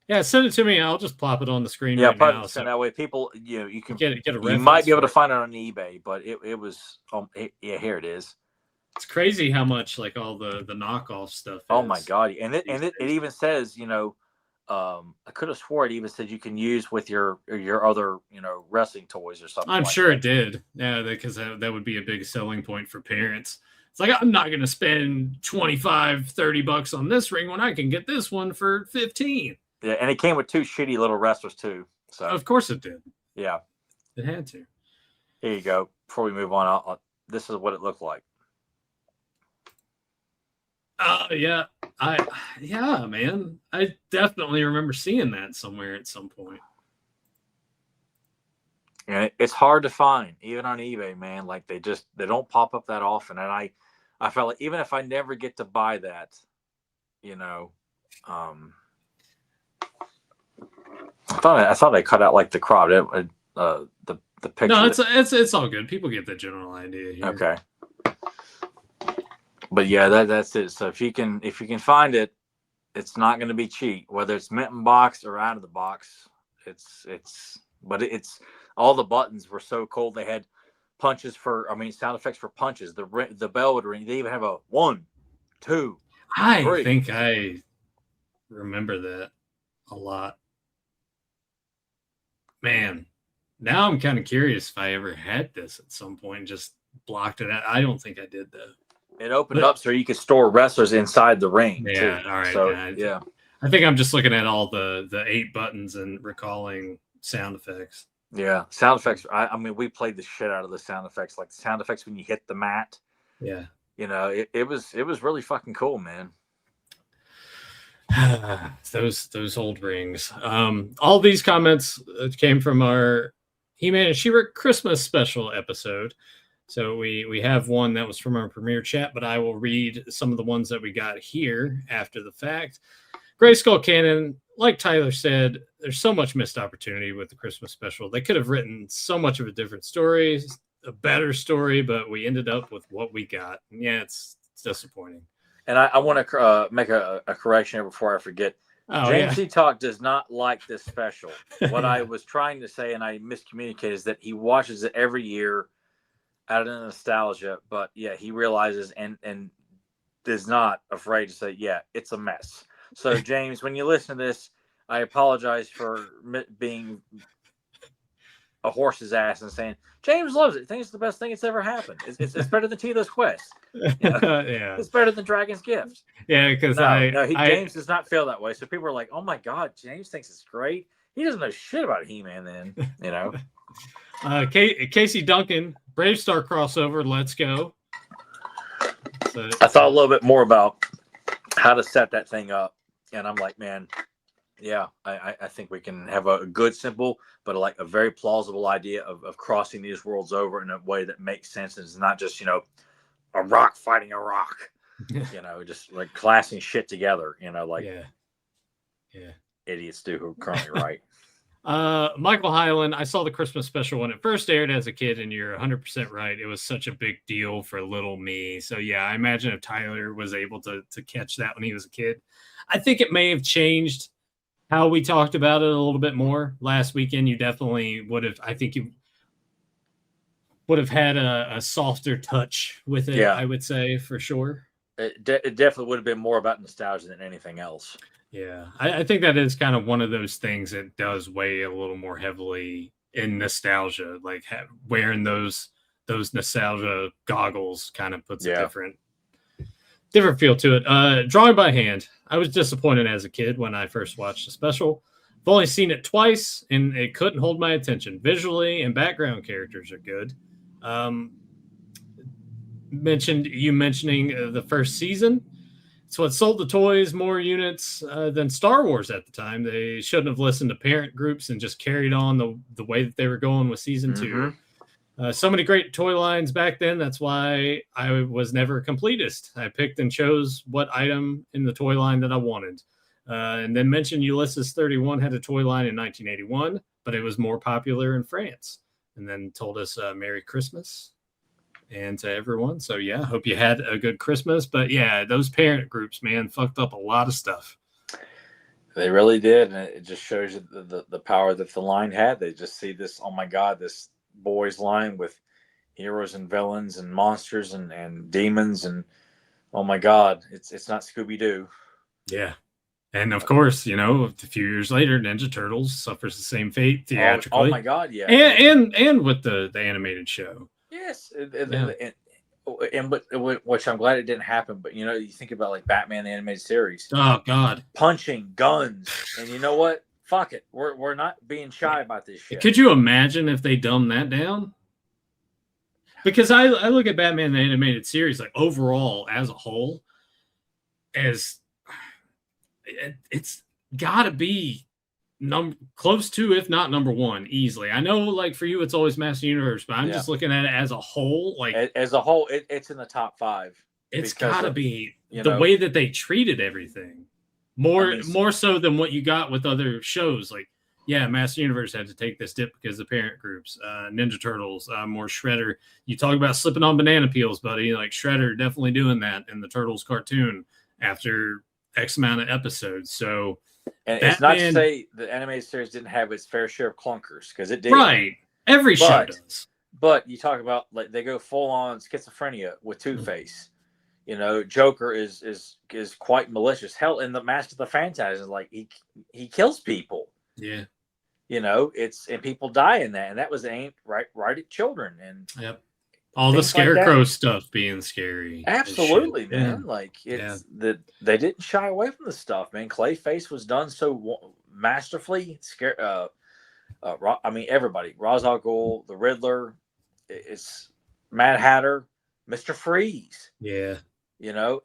Yeah, send it to me. I'll just plop it on the screen. Yeah, right now. So that way people, you can get a reference. You might be able to find it on eBay, but it was. Here it is. It's crazy how much like all the knockoff stuff. Oh my God! And it even says, you know, I could have swore it even said you can use with your other wrestling toys or something. I'm sure it did. Yeah, because that would be a big selling point for parents. It's like, I'm not going to spend $25-$30 on this ring when I can get this one for $15. Yeah, and it came with 2 shitty little wrestlers too. So of course it did. Yeah, it had to. Here you go. Before we move on, this is what it looked like. Yeah, man, I definitely remember seeing that somewhere at some point. And it's hard to find, even on eBay, man. Like they don't pop up that often, and I felt like even if I never get to buy that, I thought I cut out like the crop. The picture. No, it's all good. People get the general idea here. Okay. But yeah, that's it. So if you can find it, it's not going to be cheap. Whether it's mint in box or out of the box, it's all the buttons were so cool. They had sound effects for punches. The bell would ring. They even have a 1, 2, 3. I think I remember that a lot. Man, now I'm kind of curious if I ever had this at some point and just blocked it out. I don't think I did though. It opened up so you could store wrestlers inside the ring. Yeah, too. All right. So, yeah. I think I'm just looking at all the 8 buttons and recalling sound effects. Yeah, sound effects. I mean, we played the shit out of the sound effects, like the sound effects when you hit the mat. Yeah. it was really fucking cool, man. those old rings. All these comments came from our He-Man and She-Ra Christmas special episode. So we have one that was from our premiere chat, but I will read some of the ones that we got here after the fact. Gray Skull Cannon, like Tyler said, there's so much missed opportunity with the Christmas special. They could have written so much of a different story, a better story, but we ended up with what we got. And yeah, it's disappointing. And I want to make a correction here before I forget. Oh, James yeah. C. Talk does not like this special. What I was trying to say, and I miscommunicated, is that he watches it every year out of nostalgia. But yeah, he realizes and is not afraid to say, yeah, it's a mess. So James, when you listen to this, I apologize for being a horse's ass and saying James loves it. I think it's the best thing that's ever happened. It's better than Tito's Quest. Yeah, it's better than Dragon's Gift. Yeah, because James does not feel that way. So people are like, "Oh my God, James thinks it's great." He doesn't know shit about He-Man. Then Casey Duncan, Brave Star crossover. Let's go. So, I thought a little bit more about how to set that thing up, and I'm like, man, yeah, I think we can have a good, simple, but like a very plausible idea of crossing these worlds over in a way that makes sense. And it's not just, a rock fighting a rock, just like classing shit together, yeah, idiots do who are currently right. Michael Hyland, I saw the Christmas special when it first aired as a kid, and you're 100% right. It was such a big deal for little me. So yeah, I imagine if Tyler was able to catch that when he was a kid, I think it may have changed how we talked about it a little bit more last weekend. You definitely would have. I think you would have had a softer touch with it. Yeah. I would say for sure. It definitely would have been more about nostalgia than anything else. Yeah, I think that is kind of one of those things that does weigh a little more heavily in nostalgia. Like wearing those nostalgia goggles kind of puts a different feel to it. Drawing by hand. I was disappointed as a kid when I first watched the special. I've only seen it twice, and it couldn't hold my attention. Visually and background characters are good. Mentioning the first season. It's what sold the toys more units than Star Wars at the time. They shouldn't have listened to parent groups and just carried on the way that they were going with season 2. So many great toy lines back then. That's why I was never a completist. I picked and chose what item in the toy line that I wanted. And then mentioned Ulysses 31 had a toy line in 1981, but it was more popular in France. And then told us Merry Christmas and to everyone. So yeah, hope you had a good Christmas. But yeah, those parent groups, man, fucked up a lot of stuff. They really did. And it just shows you the power that the line had. They just see this, oh my God, this boys line with heroes and villains and monsters and demons. And oh my God, it's not Scooby-Doo. Yeah. And of course, a few years later, Ninja Turtles suffers the same fate theatrically. Oh my God, yeah. And with the animated show. Yes, and which I'm glad it didn't happen. But you think about like Batman the animated series. Oh God, punching guns, and you know what? Fuck it, we're not being shy about this shit. Could you imagine if they dumbed that down? Because I look at Batman the animated series like overall as a whole, as it's got to be close to, if not number one, easily. I know, like for you, it's always Master Universe, but I'm just looking at it as a whole. Like as a whole, it's in the top 5. It's got to be the way that they treated everything, more so than what you got with other shows. Like, yeah, Master Universe had to take this dip because of the parent groups. Ninja Turtles, more Shredder. You talk about slipping on banana peels, buddy. Like Shredder definitely doing that in the Turtles cartoon after X amount of episodes. So. And it's not to say the animated series didn't have its fair share of clunkers, because it did. Right. Every show does. But you talk about like they go full on schizophrenia with Two-Face. Joker is quite malicious. Hell, in the Mask of the Phantasm, like he kills people. Yeah. And people die in that, and that was aimed right at children. And yep. All the Scarecrow stuff being scary. Absolutely, man. Yeah. Like it's that they didn't shy away from the stuff, man. Clayface was done so masterfully. Everybody. Ra's al Ghul, the Riddler, it's Mad Hatter. Mr. Freeze. Yeah.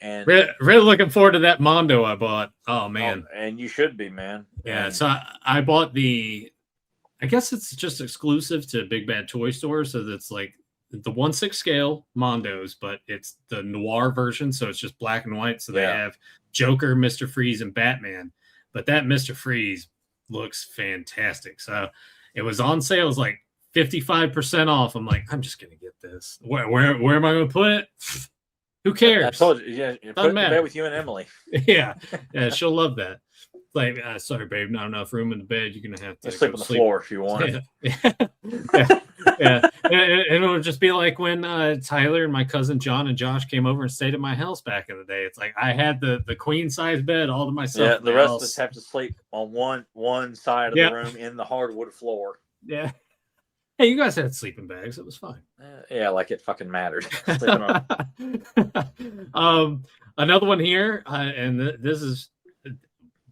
And really looking forward to that Mondo I bought. Oh man. And you should be, man. Yeah. And So I bought I guess it's just exclusive to Big Bad Toy Store. So that's like the 1/6 scale Mondos, but it's the noir version. So it's just black and white. So they have Joker, Mr. Freeze, and Batman. But that Mr. Freeze looks fantastic. So it was on sale. It was like 55% off. I'm like, I'm just going to get this. Where am I going to put it? Who cares? I told you, put it in bed with you and Emily. yeah, she'll love that. Like, sorry, babe, not enough room in the bed. You're gonna have to sleep on the floor if you want. Yeah. And it'll just be like when Tyler and my cousin John and Josh came over and stayed at my house back in the day. It's like I had the queen size bed all to myself. Yeah, the rest of us have to sleep on one side of the room in the hardwood floor. Yeah. Hey, you guys had sleeping bags. It was fine. Yeah, like it fucking mattered. Another one here, and this is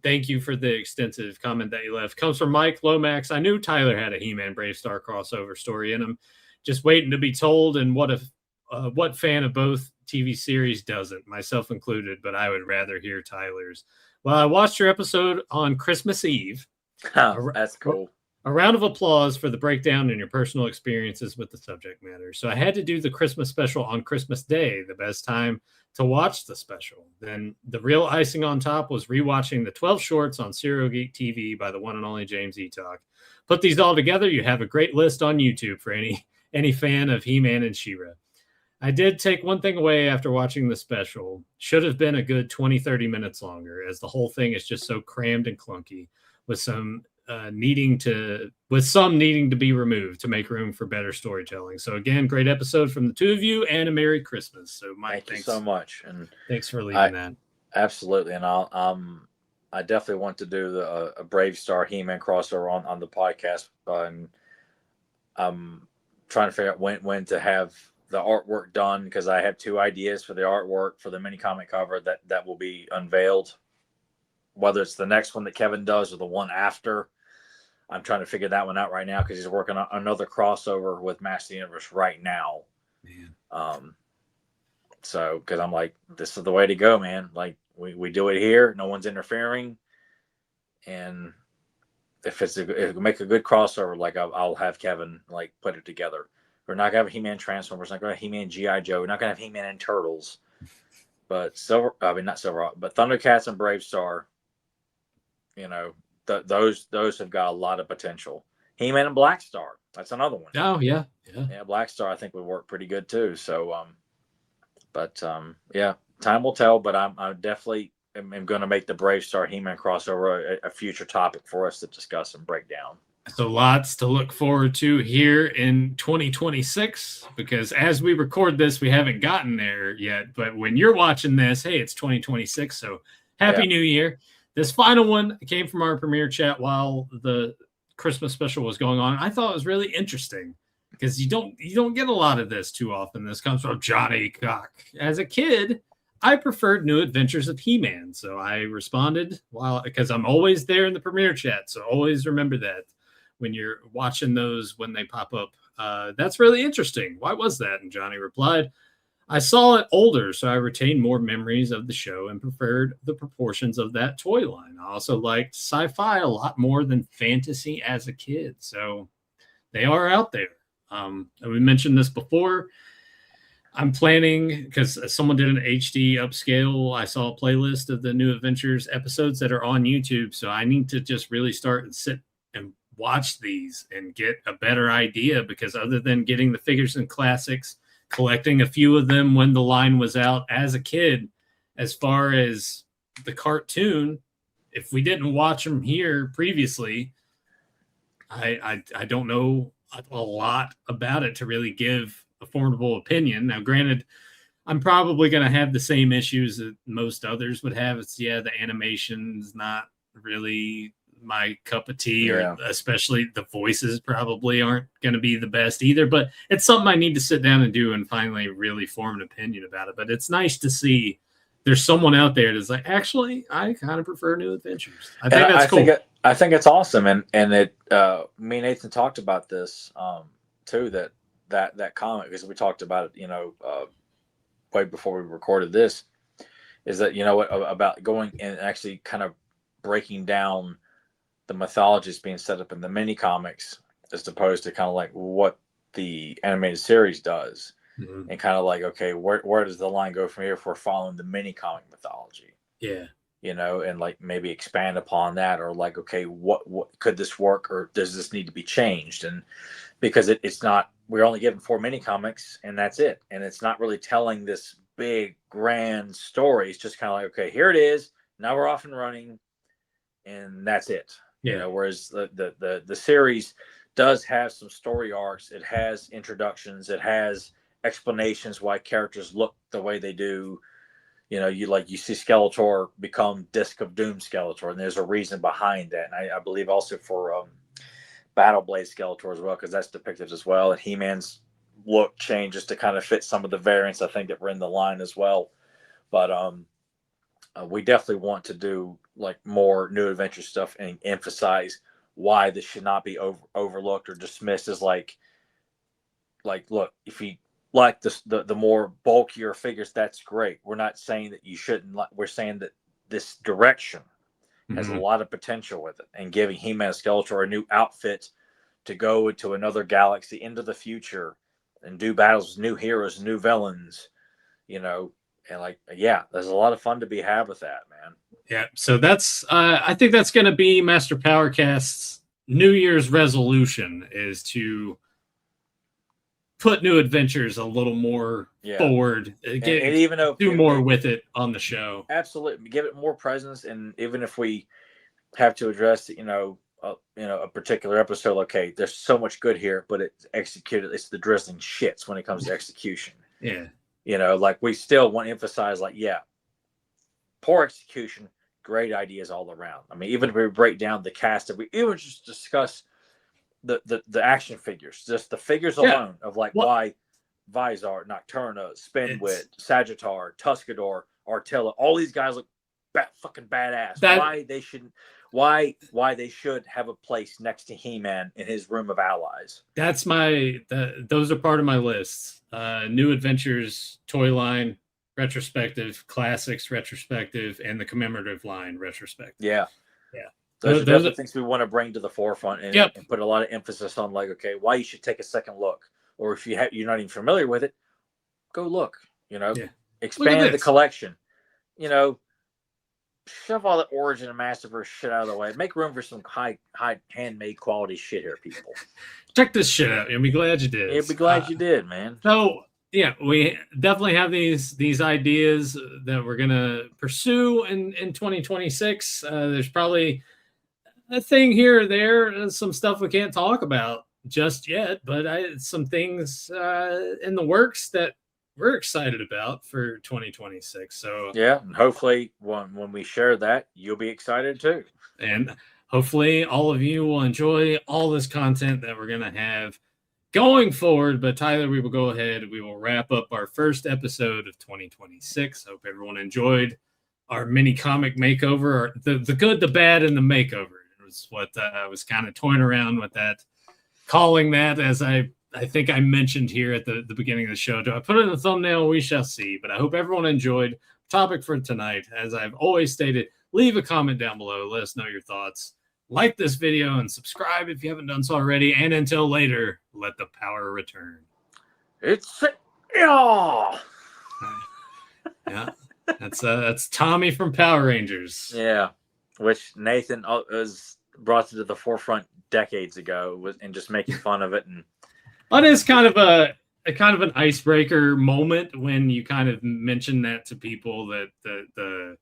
thank you for the extensive comment that you left. Comes from Mike Lomax. I knew Tyler had a He-Man Brave Star crossover story in him, just waiting to be told. And what fan of both TV series doesn't, myself included? But I would rather hear Tyler's. Well, I watched your episode on Christmas Eve. That's cool. A round of applause for the breakdown and your personal experiences with the subject matter. So I had to do the Christmas special on Christmas Day, the best time to watch the special. Then the real icing on top was rewatching the 12 shorts on Serial Geek TV by the one and only James E. Talk. Put these all together, you have a great list on YouTube for any fan of He-Man and She-Ra. I did take one thing away after watching the special. Should have been a good 20-30 minutes longer, as the whole thing is just so crammed and clunky, with some needing to be removed to make room for better storytelling. So again, great episode from the two of you, and a Merry Christmas. So Mike, thanks so much, and thanks for leaving that. Absolutely, and I definitely want to do a Brave Star He-Man crossover on the podcast, and I'm trying to figure out when to have the artwork done, because I have two ideas for the artwork for the mini comic cover that will be unveiled. Whether it's the next one that Kevin does or the one after, I'm trying to figure that one out right now, because he's working on another crossover with Master Universe right now. Man. So because I'm like, this is the way to go, man. Like we do it here, no one's interfering, and if it make a good crossover, like I'll have Kevin like put it together. We're not gonna have He-Man Transformers, not gonna have He-Man G.I. Joe, we're not gonna have He-Man and Turtles, but Thundercats and Brave Star. Those have got a lot of potential. He-Man and Black Star, that's another one. Oh yeah. Black Star I think would work pretty good too. So, time will tell. But I definitely am going to make the Brave Star He-Man crossover a future topic for us to discuss and break down. So lots to look forward to here in 2026, because as we record this, we haven't gotten there yet. But when you're watching this, hey, it's 2026. So Happy New Year. This final one came from our premiere chat while the Christmas special was going on. I thought it was really interesting, because you don't get a lot of this too often. This comes from Johnny Cock. As a kid, I preferred New Adventures of He-Man. So I responded because I'm always there in the premiere chat. So always remember that when you're watching those, when they pop up. That's really interesting. Why was that? And Johnny replied, I saw it older, so I retained more memories of the show and preferred the proportions of that toy line. I also liked sci-fi a lot more than fantasy as a kid. So they are out there. And we mentioned this before. I'm planning, because someone did an HD upscale. I saw a playlist of the New Adventures episodes that are on YouTube. So I need to just really start and sit and watch these and get a better idea, because other than getting the figures and classics, collecting a few of them when the line was out as a kid, as far as the cartoon, if we didn't watch them here previously, I don't know a lot about it to really give a formidable opinion. Now, granted, I'm probably going to have the same issues that most others would have. It's the animation's not really my cup of tea, or especially the voices probably aren't going to be the best either, but it's something I need to sit down and do and finally really form an opinion about it. But it's nice to see there's someone out there that's like, actually, I kind of prefer New Adventures. I think that's cool. I think it's awesome. And it, me and Nathan talked about this, too, that comic, because we talked about it, way before we recorded this, is that, you know what, about going and actually kind of breaking down the mythologies being set up in the mini comics as opposed to kind of like what the animated series does. Mm-hmm. And kind of like, okay, where does the line go from here if we're following the mini comic mythology? Yeah. You know, and like maybe expand upon that, or like, okay, what could this work, or does this need to be changed? And because it's not, we're only given 4 mini comics and that's it. And it's not really telling this big grand story. It's just kind of like, okay, here it is. Now we're off and running, and that's it. Yeah. You know, whereas the series does have some story arcs. It has introductions. It has explanations why characters look the way they do. You know, you see Skeletor become Disc of Doom Skeletor, and there's a reason behind that. And I believe also for Battle Blade Skeletor as well, because that's depicted as well. And He-Man's look changes to kind of fit some of the variants I think that were in the line as well. But we definitely want to do like more New Adventure stuff and emphasize why this should not be overlooked or dismissed as like look, if you like the more bulkier figures, that's great. We're not saying that you shouldn't. We're saying that this direction has a lot of potential with it, and giving He-Man and Skeletor a new outfit to go into another galaxy, into the future, and do battles with new heroes, new villains, you know, and like, yeah, there's a lot of fun to be had with that, man. Yeah. So that's, I think that's going to be Master Powercast's New Year's resolution, is to put New Adventures a little more forward, and even though do more with it on the show. Absolutely, give it more presence, and even if we have to address, you know, a particular episode, okay, there's so much good here, but it's executed. It's the drizzling shits when it comes to execution. Yeah, you know, like we still want to emphasize, like, yeah, poor execution, great ideas all around. I mean, even if we break down the cast, if we even just discuss the action figures, just the figures alone of like why Vizar, Nocturna, Spinwit, Sagittar, Tuscador, Artilla, all these guys look fucking badass. Why they should have a place next to He-Man in his room of allies. That's those are part of my list. New Adventures toy line retrospective, classics retrospective, and the commemorative line retrospective. Yeah. Those are definitely things we want to bring to the forefront and put a lot of emphasis on, like, okay, why you should take a second look, or if you're not even familiar with it, go look. You know, expand the collection. You know, shove all the Origin and Masterverse shit out of the way. Make room for some high handmade quality shit here, people. Check this shit out. You'll be glad you did. You'll be glad you did, man. So yeah, we definitely have these ideas that we're gonna pursue in 2026. There's probably a thing here or there, some stuff we can't talk about just yet, but some things in the works that we're excited about for 2026. So yeah, and hopefully when we share that, you'll be excited too. And hopefully all of you will enjoy all this content that we're gonna have going forward. But Tyler, we will go ahead. We will wrap up our first episode of 2026. Hope everyone enjoyed our mini comic makeover, the good, the bad, and the makeover. It was what I was kind of toying around with that, calling that, as I think I mentioned here at the beginning of the show. Do I put it in the thumbnail? We shall see. But I hope everyone enjoyed. Topic for tonight, as I've always stated, leave a comment down below. Let us know your thoughts. Like this video and subscribe if you haven't done so already. And until later, let the power return. Yeah, that's Tommy from Power Rangers. Yeah, which Nathan was brought to the forefront decades ago, and just making fun of it. And that is kind of an icebreaker moment when you kind of mention that to people, that the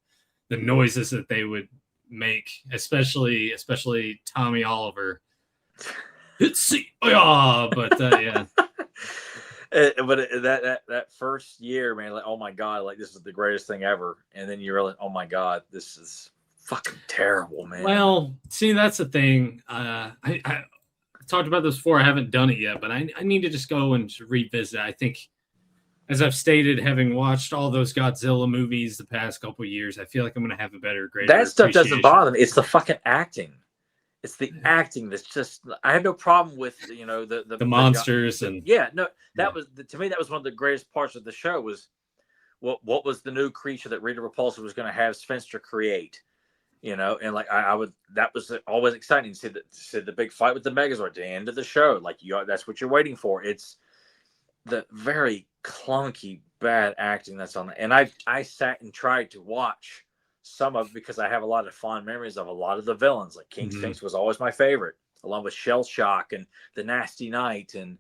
noises that they would make, especially Tommy Oliver. But yeah. But that first year, man, like, oh my god, like this is the greatest thing ever, and then you're like, oh my god, this is fucking terrible, man. Well, see, that's the thing. I talked about this before. I haven't done it yet, but I need to just go and revisit. I think, as I've stated, having watched all those Godzilla movies the past couple of years, I feel like I'm going to have a greater that stuff doesn't bother me. It's the fucking acting. It's the acting that's just. I have no problem with, you know, the monsters and that was to me, that was one of the greatest parts of the show, was what was the new creature that Rita Repulsa was going to have Sphinster create? You know, and like I would, that was always exciting to see the big fight with the Megazord at the end of the show. Like that's what you're waiting for. It's the very clunky, bad acting that's on it. And I sat and tried to watch some of it because I have a lot of fond memories of a lot of the villains. Like King Sphinx was always my favorite, along with Shell Shock and the Nasty Knight and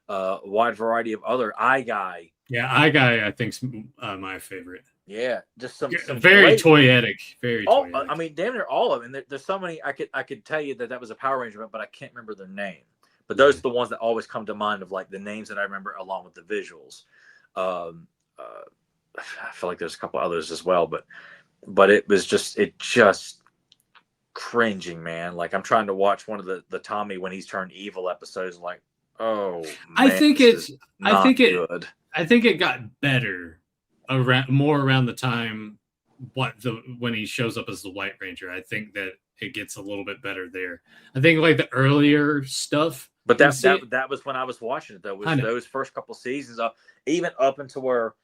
a wide variety of other Eye Guy. Yeah, Eye Guy I think's my favorite. Yeah, just some very great, toyetic. Very toyetic. I mean, damn near all of them. And there's so many I could tell you that was a Power Ranger, but I can't remember their name. But those are the ones that always come to mind of like the names that I remember along with the visuals. I feel like there's a couple others as well, but it just cringing, man. Like I'm trying to watch one of the Tommy when he's turned evil episodes. Like, oh, man, I think good. I think it got better around the time when he shows up as the White Ranger. I think that it gets a little bit better there. I think like the earlier stuff. But that was when I was watching it though. Was those first couple seasons even up until where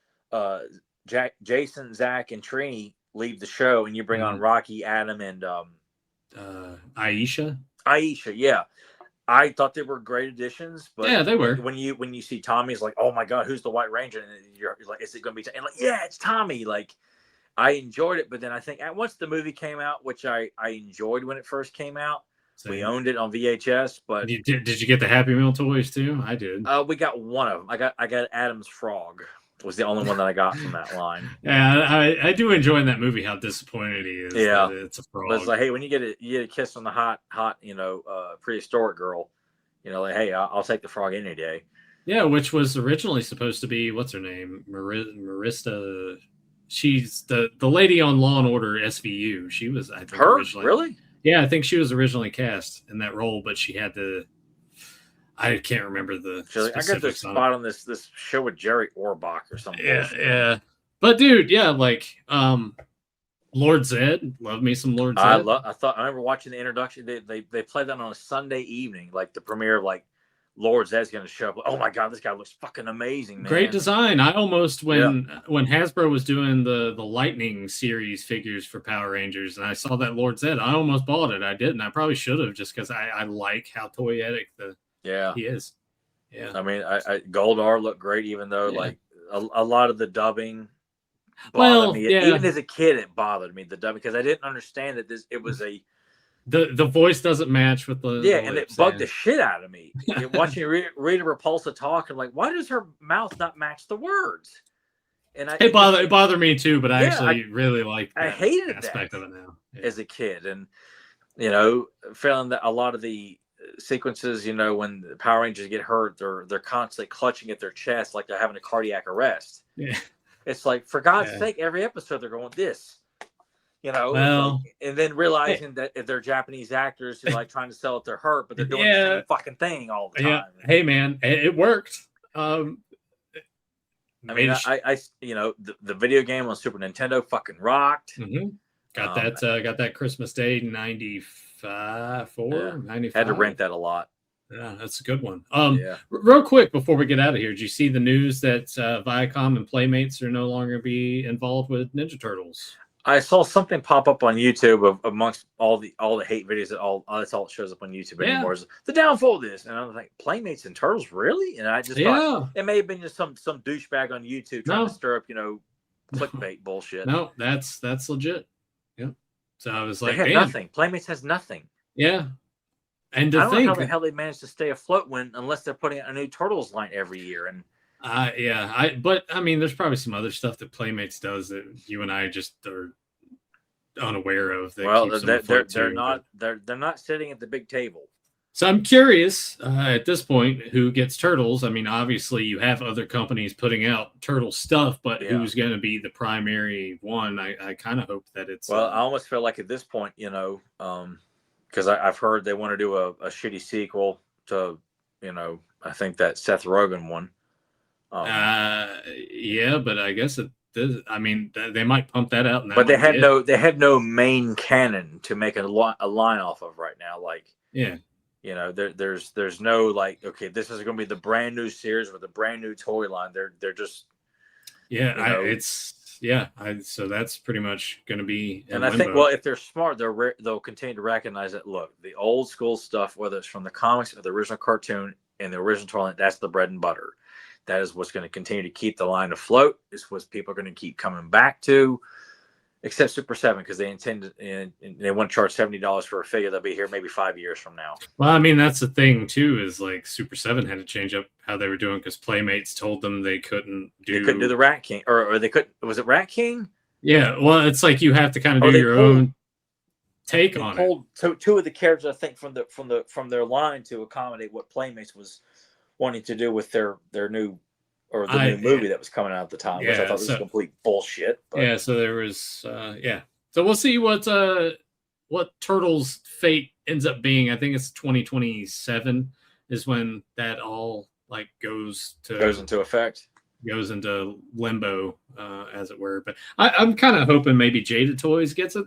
Jason, Zach, and Trini leave the show, and you bring on Rocky, Adam, and Aisha. Aisha, yeah. I thought they were great additions, but yeah, they were. When you see Tommy, it's like, oh my god, who's the White Ranger? And you're like, is it going to be? And like, yeah, it's Tommy. Like, I enjoyed it, but then I think once the movie came out, which I enjoyed when it first came out, we owned it on VHS. But did you get the Happy Meal toys too? I did. We got one of them. I got Adam's Frog. Was the only one that I got from that line. Yeah, I do enjoy in that movie how disappointed he is. Yeah, it's a frog. But it's like, hey, when you get a kiss on the hot, prehistoric girl, like, hey, I'll take the frog any day. Yeah, which was originally supposed to be what's her name, Marista. She's the lady on Law and Order SVU. She was, I think, her originally. Really? Yeah, I think she was originally cast in that role, but she had to. I can't remember the. I got this spot on this show with Jerry Orbach or something. Yeah. But dude, yeah, like Lord Zed, love me some Lord Zed. I remember watching the introduction. They played that on a Sunday evening, like the premiere of like Lord Zed's going to show up. Oh my god, this guy looks fucking amazing, man. Great design. I almost when Hasbro was doing the Lightning series figures for Power Rangers, and I saw that Lord Zed, I almost bought it. I didn't. I probably should have, just because I like how toyetic he is. Yeah. I mean, Keldor looked great, even though like a lot of the dubbing bothered me. Yeah. Even as a kid, it bothered me, the dubbing, because I didn't understand that it was a the voice doesn't match with the and it bugged the shit out of me. Watching Rita Repulsa talk, and like, why does her mouth not match the words? And it bothered me too, but I actually really like that. I hated aspect that of it now as a kid, and feeling that a lot of the sequences, when the Power Rangers get hurt, they're constantly clutching at their chest like they're having a cardiac arrest. Yeah, it's like, for God's sake, every episode they're going this. Well, and then realizing that if they're Japanese actors who like trying to sell it, they're hurt, but they're doing the same fucking thing all the time. Yeah. Hey man, it worked. I mean, the video game on Super Nintendo fucking rocked. Mm-hmm. Got that Christmas Day 95. Had to rent that a lot. Yeah, that's a good one. Real quick before we get out of here, did you see the news that Viacom and Playmates are no longer be involved with Ninja Turtles? I saw something pop up on YouTube amongst all the hate videos that's all it shows up on YouTube anymore is the downfall of this. And I was like, Playmates and Turtles, really? And I just thought it may have been just some douchebag on YouTube trying to stir up, clickbait bullshit. No, that's legit. Yeah. So I was like, they have nothing. Playmates has nothing. Yeah. And I don't know how the hell they managed to stay afloat unless they're putting out a new Turtles line every year. And but I mean, there's probably some other stuff that Playmates does that you and I just are unaware of. They're not sitting at the big table. So I'm curious at this point who gets Turtles. I mean, obviously you have other companies putting out Turtle stuff, but who's going to be the primary one? I kind of hope that it's. Well, I almost feel like at this point, because I've heard they want to do a shitty sequel to, I think that Seth Rogen one. But I guess I mean, they might pump that out. But they had no main canon to make a line off of right now. Like, there's no like, okay, this is going to be the brand new series with a brand new toy line. They're just So that's pretty much going to be. And I think, well, if they're smart, they'll continue to recognize that. Look, the old school stuff, whether it's from the comics or the original cartoon and the original tournament, that's the bread and butter. That is what's going to continue to keep the line afloat. It's what people are going to keep coming back to. Except Super 7, because they intend and they want to charge $70 for a figure that'll be here maybe 5 years from now. Well, I mean, that's the thing too, is like Super 7 had to change up how they were doing because Playmates told them they couldn't do the Rat King, or they couldn't. Was it Rat King? Yeah, well, it's like you have to kind of do your own take on it. So two of the characters, I think, from their line to accommodate what Playmates was wanting to do with their new. Or the new movie that was coming out at the time, which I thought was complete bullshit. But. Yeah, so there was, So we'll see what Turtles' fate ends up being. I think it's 2027 is when that all like goes into effect. Goes into limbo, as it were. But I'm kind of hoping maybe Jada Toys gets it,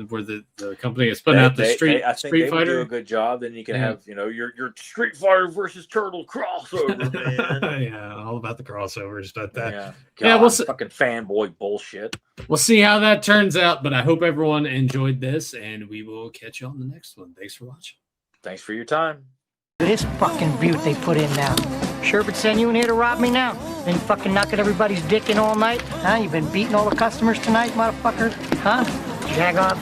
where the company is putting out the Street Fighter. Do a good job. Then you can have your Street Fighter versus Turtle crossover, man. Yeah, all about the crossovers. But we'll fucking fanboy bullshit. We'll see how that turns out. But I hope everyone enjoyed this, and we will catch you on the next one. Thanks for watching. Thanks for your time. This fucking butte they put in now. Sherbert sent you in here to rob me now? Been fucking knocking everybody's dick in all night? Huh? You been beating all the customers tonight, motherfucker? Huh? Jag off.